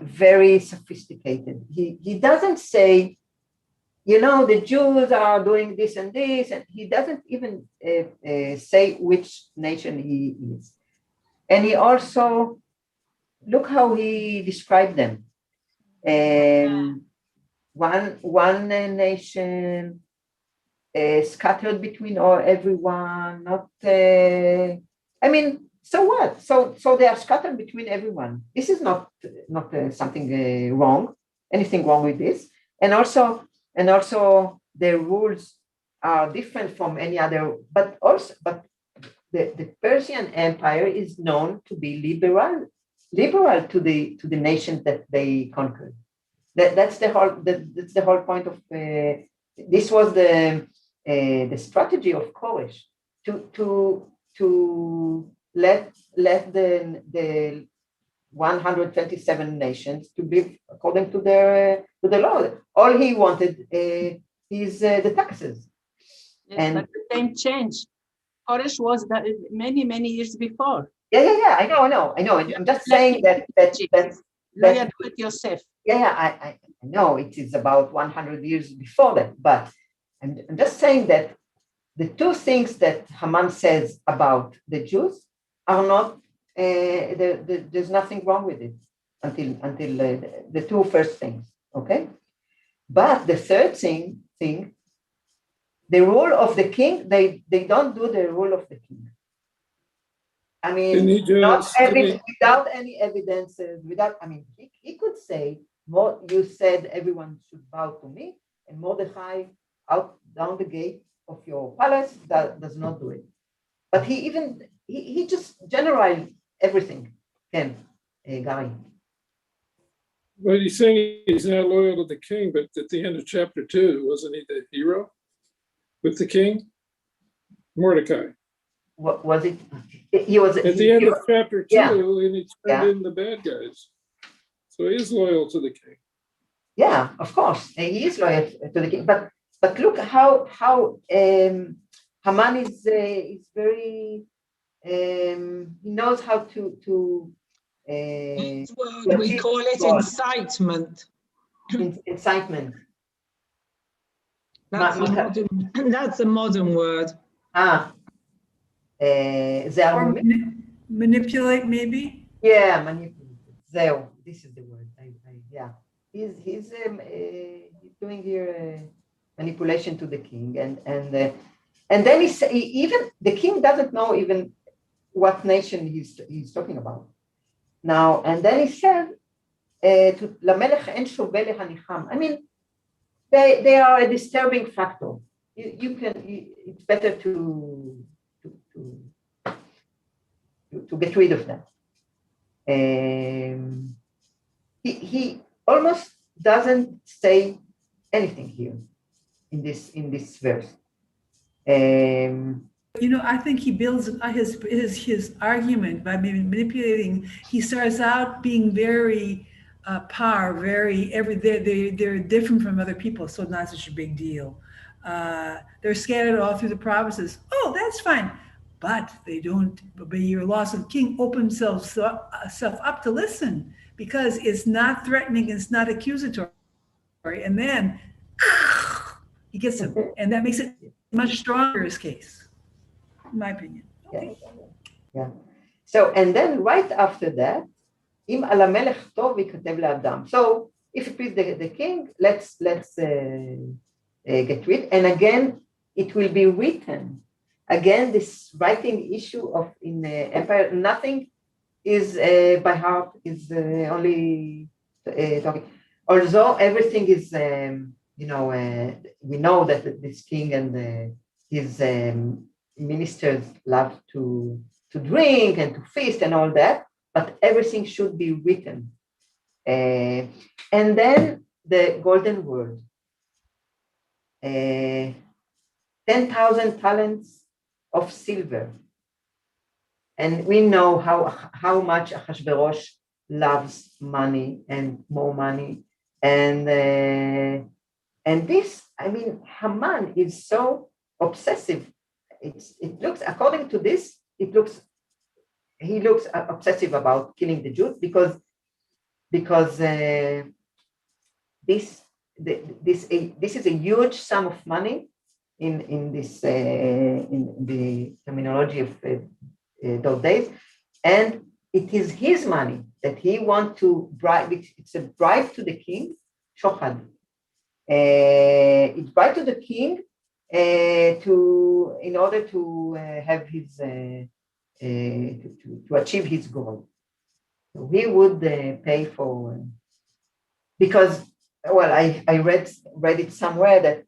very sophisticated. He doesn't say, the Jews are doing this and this, and he doesn't even say which nation he is. And he also, look how he described them. One nation scattered between everyone, not, so what? So they are scattered between everyone. This is not something wrong, anything wrong with this. And also the rules are different from any other, but the Persian Empire is known to be liberal to the nations that they conquered. That's the whole point of this was the strategy of Koresh to let the 127 nations to live according to the law. All he wanted is the taxes.
Yes, and but the same change. Koresh was that many years before.
Yeah. I know. I'm just saying that
you do it yourself.
Yeah. I know it is about 100 years before that, but I'm just saying that the two things that Haman says about the Jews are not. There's nothing wrong with it until the two first things. Okay, but the third thing, the rule of the king, they don't do the rule of the king. I mean, without any evidences, he could say, you said everyone should bow to me, and Mordechai down the gate of your palace does not do it. But he just generalized everything. Ken, Gary.
Well, he's saying he's not loyal to the king, but at the end of chapter 2, wasn't he the hero with the king? Mordecai.
What was it? He was
at the end of chapter 2, and he turned in the bad guys. So he is loyal to the king.
Yeah, of course, he is loyal to the king. But look how Haman is very he knows how to
we call it incitement.
Incitement.
That's a modern word.
Manipulate, maybe?
Yeah, manipulate. This is the word. Yeah. He's doing here manipulation to the king, and then even the king doesn't know even what nation he's talking about now. And then he said to Lamelech en shovel hanicham. I mean, they are a disturbing factor. It's better to get rid of them. He almost doesn't say anything here in this verse.
I think he builds his argument by manipulating. He starts out being very they're different from other people, so not such a big deal. They're scattered all through the provinces. Oh, that's fine. But they don't obey your laws. So the king opens himself up to listen because it's not threatening, it's not accusatory. And then he gets him. And that makes it much stronger, his case, in my opinion. Okay.
Yeah. So, and then right after that, Im ala melech tov v'katev le'adam. So, if it please the king, let's get rid. And again, it will be written. Again, this writing issue of in the empire, nothing is by heart, is only talking. Although everything is, we know that this king and his ministers love to drink and to feast and all that, but everything should be written. And then the golden word, 10,000 talents of silver. And we know how much Ahasuerus loves money and more money. And this, Haman is so obsessive. it looks, according to this, he looks obsessive about killing the Jews because this is a huge sum of money in the terminology of those days, and it is his money that he wants to bribe. It's a bribe to the king, shochad. It's bribe to the king in order to have his to achieve his goal. So he would pay for because I read it somewhere that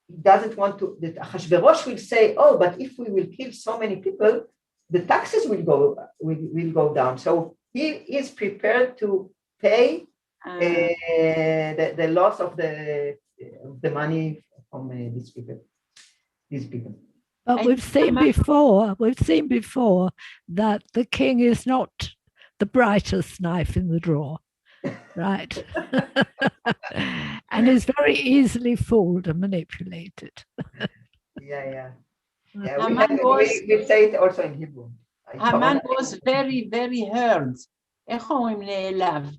he doesn't want to, that Ahashverosh will say, oh, but if we will kill so many people, the taxes will go down. So he is prepared to pay the loss of the money from these people.
But we've seen before that the king is not the brightest knife in the drawer, right? And is very easily fooled and manipulated.
Yeah.
We
say it also in Hebrew.
Haman was very, very hurt. איך אומרים נעלב?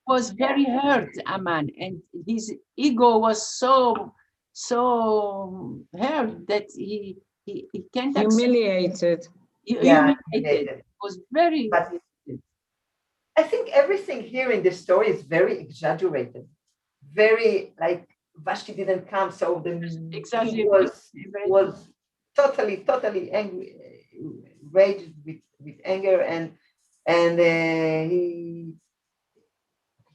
Was very hurt, Haman, and his ego was so hurt that he can't
humiliated.
Humiliated. Was very.
I think everything here in this story is very exaggerated. Very like Vashti didn't come, so the king was totally angry, raged with anger, and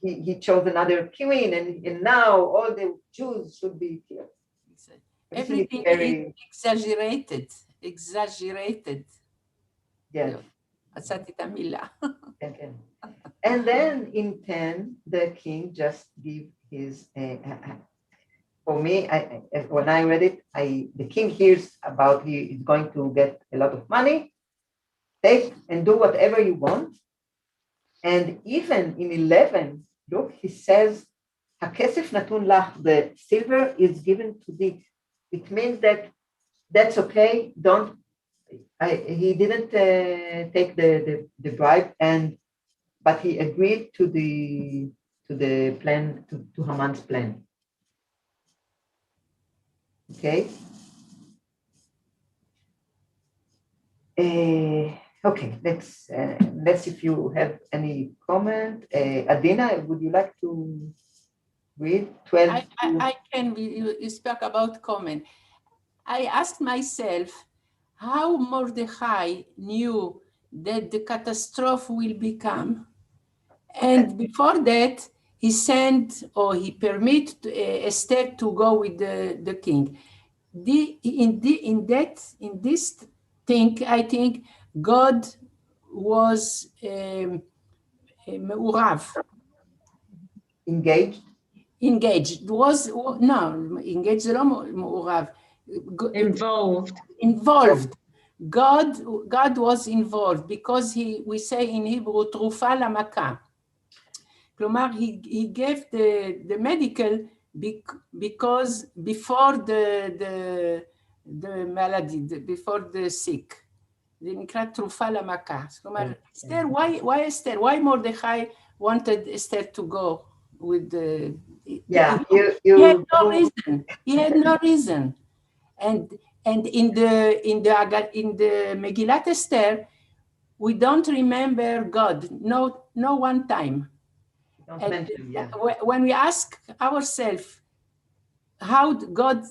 he chose another queen, and now all the Jews should be killed.
Everything is exaggerated.
Yes.
מצאתי את המילה.
And then in 10, the king just give his, for me, when I read it, the king hears about he is going to get a lot of money, take and do whatever you want. And even in 11, look, he says, הכסף נתון לך, the silver is given to thee. It means that that's okay, he didn't take the bribe, but he agreed to the plan, to Haman's plan. Okay. Okay, let's if you have any comment. Adina, would you like to read 12?
I can. You spoke about comment. I asked myself how Mordechai knew that the catastrophe will become, and before that he sent or he permitted Esther to go with the king. In this thing, I think God was מעורב.
Engaged?
Engaged. engaged זה לא מעורב. Involved. God was involved because we say in Hebrew, תרופה למכה. כלומר, he gave the medical because before the malady, before the sick. זה נקרא תרופה למכה. כלומר, Esther, why Esther? Why Mordechai wanted Esther to go with the...
Yeah,
he had no reason. And in the Megillat Esther, we don't remember God, no one time. When we ask ourselves how God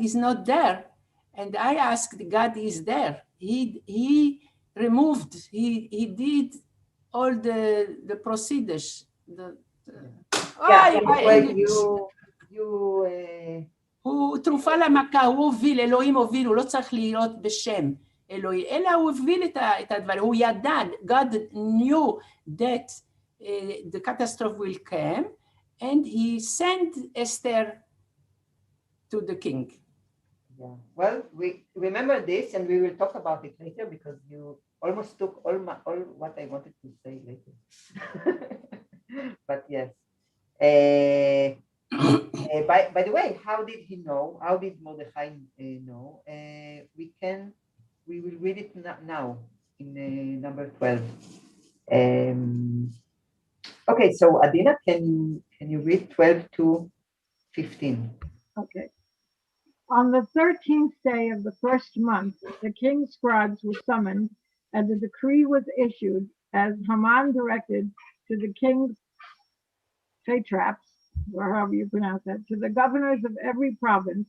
is not there, and I asked, God is there. He removed. He did all the procedures. הוא תרופה למכה, הוא הוביל, אלוהים הוביל, הוא לא צריך להיות בשם אלוהים, אלא הוא הוביל את הדברים, הוא ידע, God knew that the catastrophe will come, and he sent Esther to the king.
Yeah. Well, we remember this, and we will talk about it later because you almost took all what I wanted to say later. But yes. By the way, how did he know? How did Mordechai know? We will read it now in number 12. Okay, so Adina, can you read 12 to 15?
Okay. On the 13th day of the first month, the king's scribes were summoned, and a decree was issued, as Haman directed, to the king's satraps, or however you pronounce that, to the governors of every province,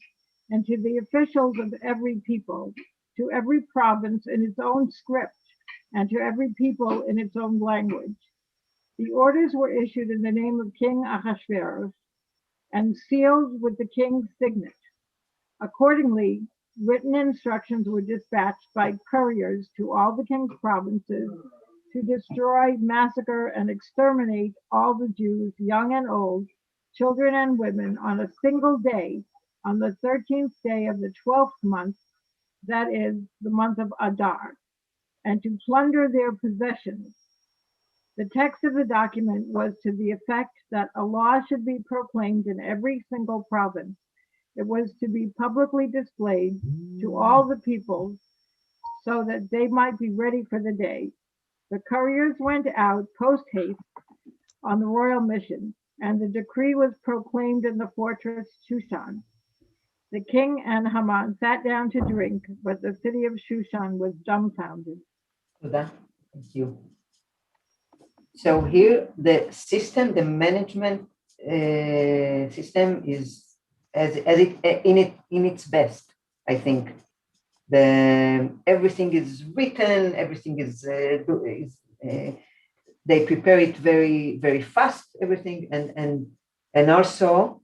and to the officials of every people, to every province in its own script, and to every people in its own language. The orders were issued in the name of King Ahasuerus and sealed with the king's signet. Accordingly, written instructions were dispatched by couriers to all the king's provinces to destroy, massacre, and exterminate all the Jews, young and old, children and women, on a single day, on the 13th day of the 12th month, that is, the month of Adar, and to plunder their possessions. The text of the document was to the effect that a law should be proclaimed in every single province. It was to be publicly displayed to all the peoples so that they might be ready for the day. The couriers went out post haste on the royal mission, and the decree was proclaimed in the fortress Shushan. The king and Haman sat down to drink, but the city of Shushan was dumbfounded.
Thank you. So here the system, the management system is as it in its best, I think. Everything is written, everything is they prepare it very, very fast, everything, and also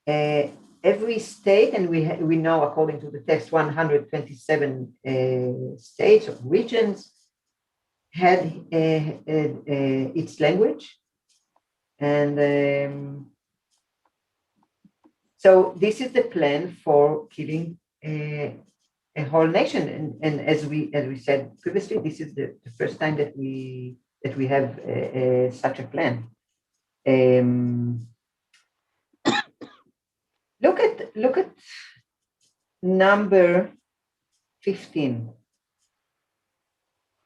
every state, and we know according to the text 127 states or regions had its language, and so this is the plan for killing a whole nation. And as we said previously, this is the first time that we have such a plan. Look at number 15.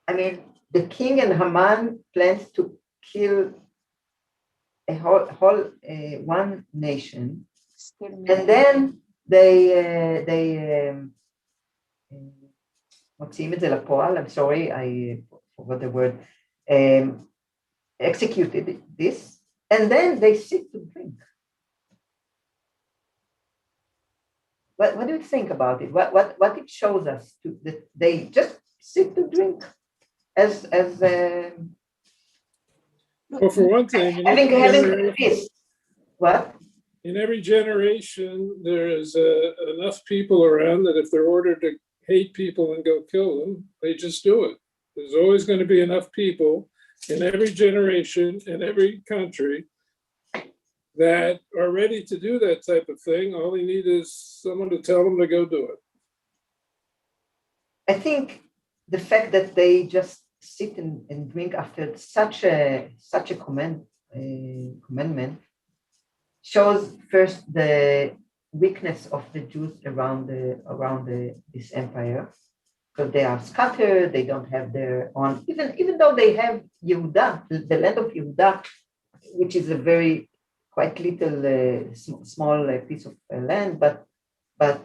I mean, the king and Haman plans to kill a whole one nation, and then they מוציאים את זה לפועל. I'm sorry, I forgot the word. Executed this, and then they sit to drink. What do you think about it? What it shows us that they just sit to drink as
Well, for one thing,
having this. What?
In every generation, there is enough people around that if they're ordered to hate people and go kill them, they just do it. There's always going to be enough people in every generation, in every country, that are ready to do that type of thing. All they need is someone to tell them to go do it.
I think the fact that they just sit and drink after such a commandment shows first the weakness of the Jews around this empire, because they are scattered. They don't have their own, even though they have Yehuda, the land of Yehuda, which is a very quite little small piece of land, but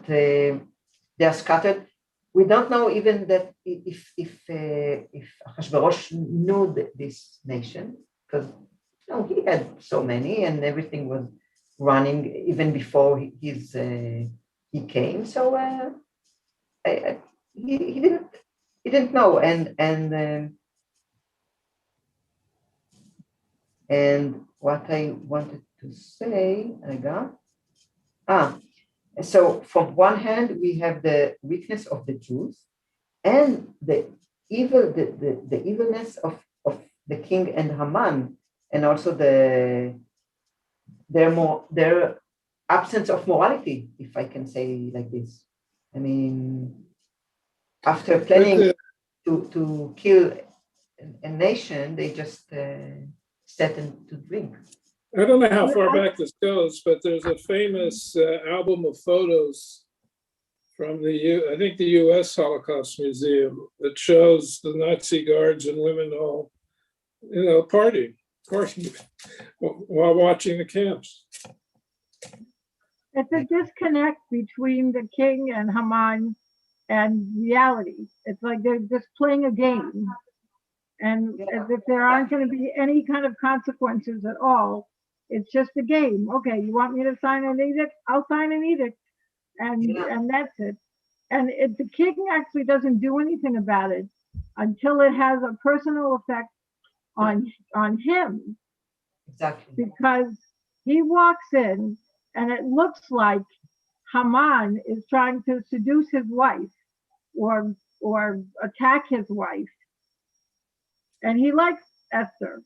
they are scattered. We don't know even that if Ahasuerus knew this nation, because he had so many and everything was running even before he came. So he didn't know, and what I wanted to say, so from one hand we have the weakness of the Jews and the evilness of the king and Haman, and also their absence of morality, if I can say like this. I mean, after planning to kill a nation, they just sat and to drink.
I don't know how far back this goes, but there's a famous album of photos from I think the U.S. Holocaust Museum that shows the Nazi guards and women all, partying while watching the camps.
It's a disconnect between the king and Haman and reality. It's like they're just playing a game. And as if there aren't going to be any kind of consequences at all, it's just a game. Okay, you want me to sign an edict? I'll sign an edict, and that's it. And the king actually doesn't do anything about it until it has a personal effect on him.
Exactly.
Because he walks in, and it looks like Haman is trying to seduce his wife or attack his wife. And he likes Esther.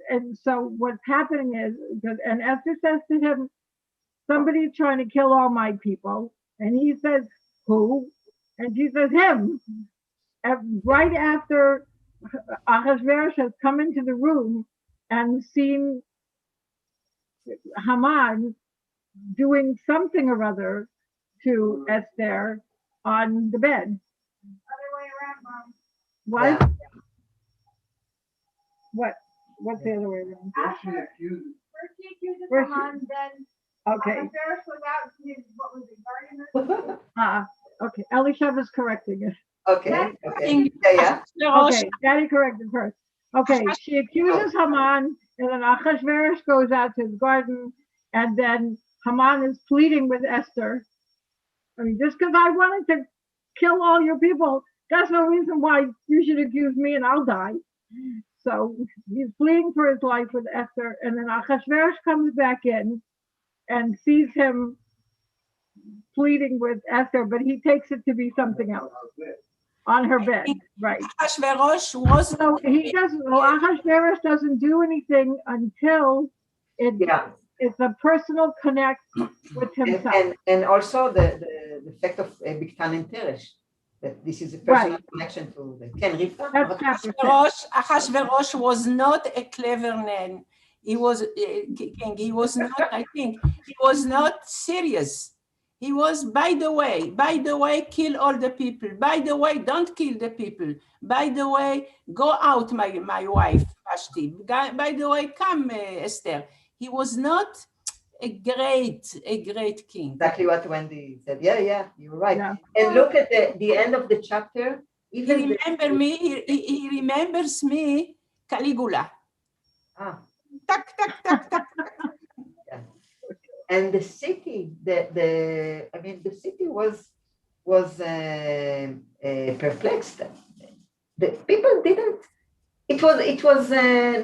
And so what's happening is, and Esther says to him, somebody's trying to kill all my people. And he says, who? And she says, him. And right after Ahasuerus has come into the room and seen Haman doing something or other to Esther on the bed. Other way around, Mom. What? Yeah. What's the other way around? First she accuses Haman, then okay. Ahasuerus was out to his, what was it, garden? Okay, Elisheva is correcting it.
Okay, okay. Yeah.
Okay, Daddy corrected first. Okay, she accuses Haman, and then Ahasuerus goes out to his garden, and then Haman is pleading with Esther. I mean, just because I wanted to kill all your people, that's no reason why you should accuse me and I'll die. So he's pleading for his life with Esther, and then Ahasuerus comes back in and sees him pleading with Esther, but he takes it to be something else. On her bed, right.
Ahasuerus was...
So Ahasuerus doesn't do anything until it's a personal connect with himself.
And also the fact of Biktan and Teresh, that this is a personal connection to the Ken Rivka.
Ahasuerus was not a clever man. He was king. He was not, I think, he was not serious. He was, by the way, kill all the people. By the way, don't kill the people. By the way, go out, my wife, Vashti. By the way, come, Esther. He was not a great king.
Exactly what Wendy said. Yeah, you're right. Yeah. And look at the end of the chapter.
He remembers me, Caligula. Tak, tak, tak, tak.
And the city, the city was perplexed. The people didn't. It was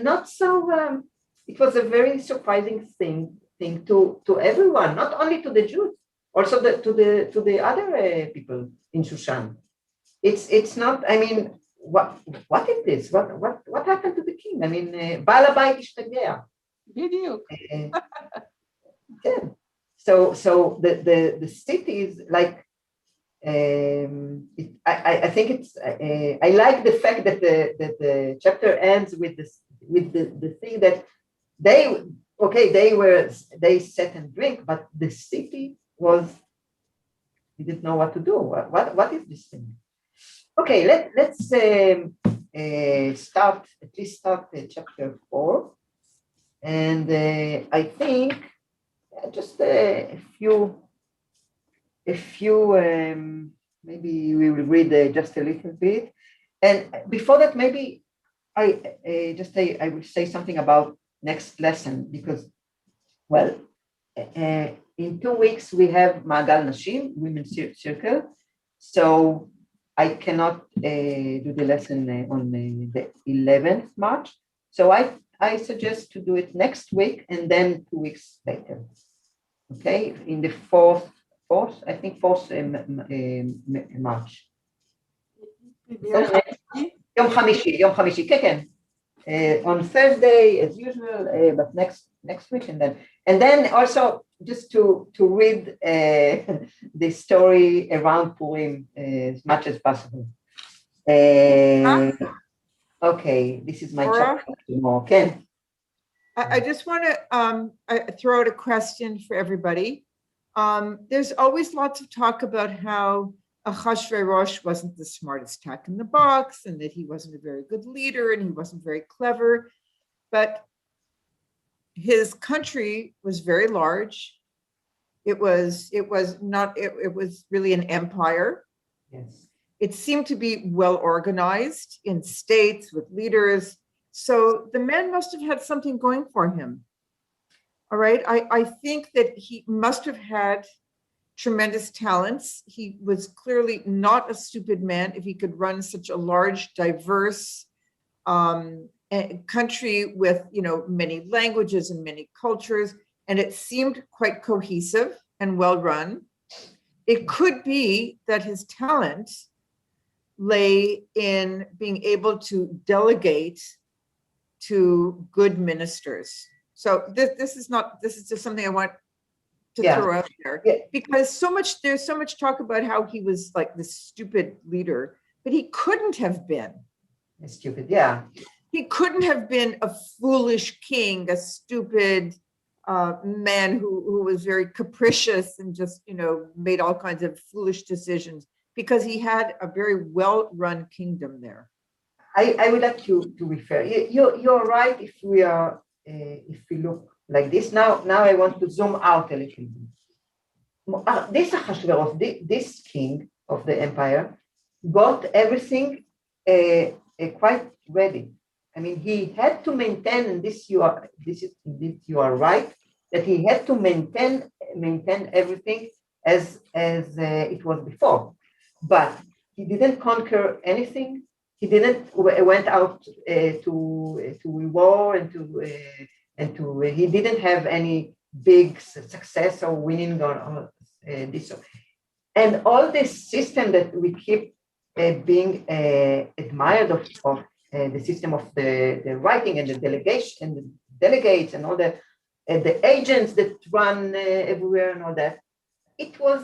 not so. It was a very surprising thing to everyone, not only to the Jews, also to the other people in Shushan. It's not. I mean, what is this? What happened to the king? I mean, Baal Habayit ishtagea. Yeah. So the city is like I think it's I like the fact that the chapter ends with the thing that they sat and drink, but the city didn't know what to do. What is this thing? Okay, let's start chapter 4, and I think. Just a few. Maybe we will read just a little bit, and before that, maybe I will say something about next lesson because, well, in 2 weeks we have Ma'agal Nashim, Women's Circle, so I cannot do the lesson on the 11th March. So I suggest to do it next week and then 2 weeks later. Okay, in the 4th March. Yom Hamishi, כן. On Thursday as usual, but next week and then also just to read the story around Purim as much as possible. Okay, this is my chapter tomorrow. Ken.
I just want to throw out a question for everybody. There's always lots of talk about how Ahasuerus wasn't the smartest tack in the box and that he wasn't a very good leader and he wasn't very clever, but his country was very large. It was really an empire.
Yes.
It seemed to be well organized in states with leaders. So the man must have had something going for him. All right. I think that he must have had tremendous talents. He was clearly not a stupid man if he could run such a large, diverse country with, many languages and many cultures. And it seemed quite cohesive and well run. It could be that his talent lay in being able to delegate to good ministers. So this is just something I want to throw out there, because there's so much talk about how he was like this stupid leader, but he couldn't have been
stupid. Yeah,
he couldn't have been a foolish king, a stupid man who was very capricious and just made all kinds of foolish decisions, because he had a very well-run kingdom there.
I would like to refer. You're right. If we look like this now, I want to zoom out a little bit. This Ahasuerus, this king of the empire, got everything quite ready. I mean, he had to maintain, and you are right, that he had to maintain everything as it was before. But he didn't conquer anything. He didn't went out to war and he didn't have any big success or winning or this. And all this system that we keep being admired of the system of the writing and the delegation and the delegates and all the agents that run everywhere and all that. It was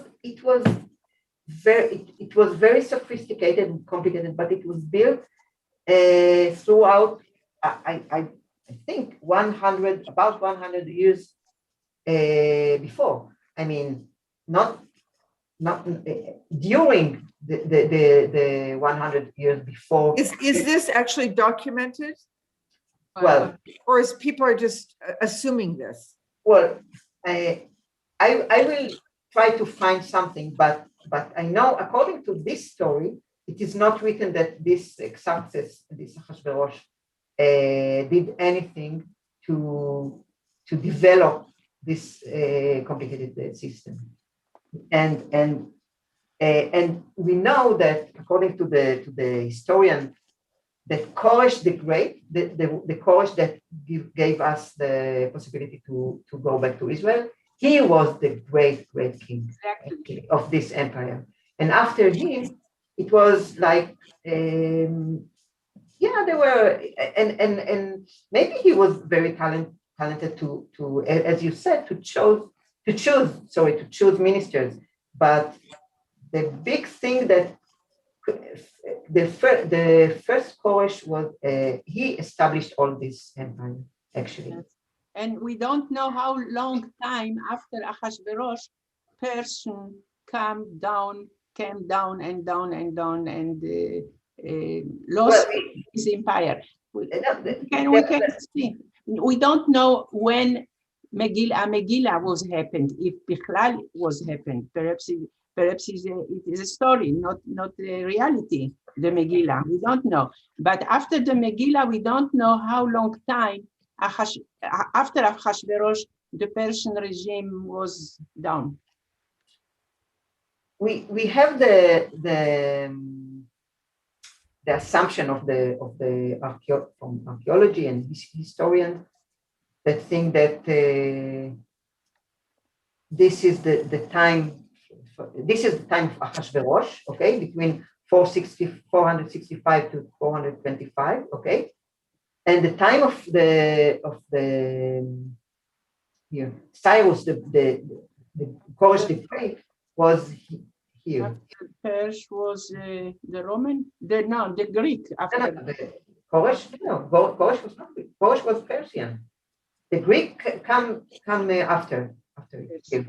very sophisticated and complicated, but it was built throughout. I think about 100 years before. I mean, not during the 100 years before.
Is this actually documented?
Well,
or is people are just assuming this?
Well, I will try to find something, but I know according to this story, it is not written that this Ahasuerus did anything to develop this complicated system, and we know that according to the historian, that Koresh the Great, the Koresh that gave us the possibility to go back to Israel, he was the great king of this empire. And after him, it was like, there were, and maybe he was very talented to, as you said, to choose ministers. But the big thing that the first Koresh was, he established all this empire, actually.
And we don't know how long time after Ahasuerus person came down and lost his empire. We can see. We don't know when Megillah was happened, if Bichlal was happened. Perhaps it is a story, not a reality, the Megillah. We don't know. But after the Megillah, we don't know how long time after Ahasuerus, the Persian regime was down.
We have the assumption from archaeology and historians that think that this is the time. This is the time of Ahasuerus, okay, between 465 to 425, okay, and the time of the Cyrus, the Koresh the Great, was here.
Persia was the Roman, the Greek. After
Koresh was not Greek. Koresh was Persian. The Greek come after him.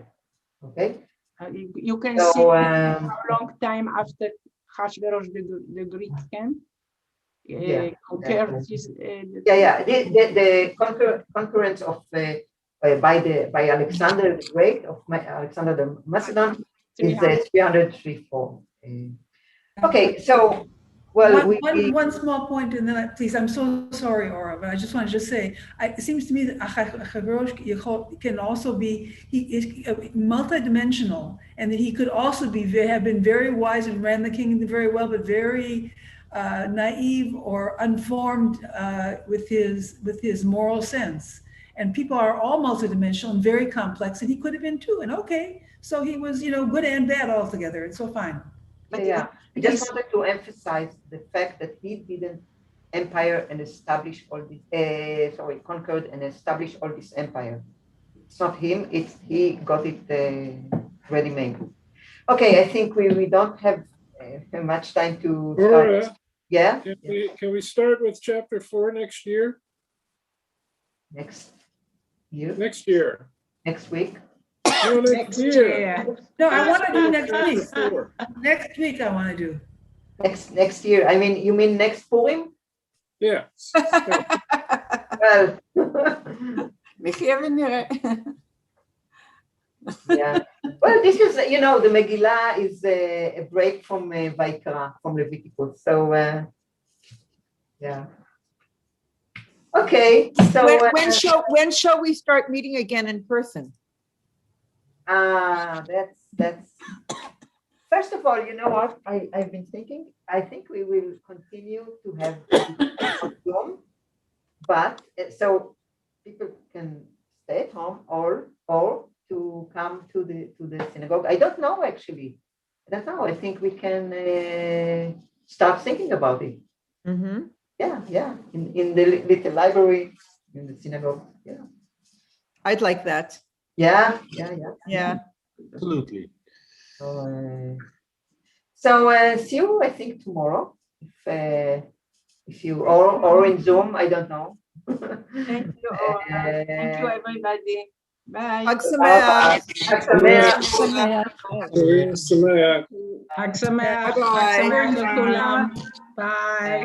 Okay.
You can
So,
see how long time after Hashverosh the Greek came. Compare this.
The concurrence of by Alexander the Great of Alexander the Macedon is 334. Okay, so well,
one small point, and then please, I'm so sorry, Aura, but I just want to say, it seems to me that Achashverosh can also be, he is multidimensional, and that he could also have been very wise and ran the kingdom very well, but very naive or unformed with his moral sense. And people are all multidimensional and very complex, and he could have been too. And okay, so he was, good and bad altogether. It's so fine.
Yeah, I just wanted to emphasize the fact that he didn't empire and establish all this. Conquered and established all this empire. It's not him. It's he got it ready-made. Okay, I think we don't have much time to start. Yeah.
Can we start with chapter 4 next year?
Next year.
Next year.
Next week.
No, next year.
No, I want to do next week. Next week I want to do.
Next year. I mean, you mean next Purim?
Yeah.
Well. Yeah. Well, this is, the Megillah is a break from Vaikra, from Leviticus. So, yeah. Okay. So
when shall we start meeting again in person?
That's first of all, you know what I've been thinking. I think we will continue to have Zoom, but so people can stay at home or to come to the synagogue. I don't know actually. I don't know. I think we can start thinking about it.
Mm-hmm.
Yeah. In the little library in the synagogue. Yeah.
I'd like that.
Yeah.
Absolutely.
So see you, I think, tomorrow. If you or in Zoom, I don't know.
Thank you, thank you, everybody. Bye.
Hag Sameach.
Hag Sameach.
Sameach.
Hag Sameach. Hag Sameach לכולם. Bye.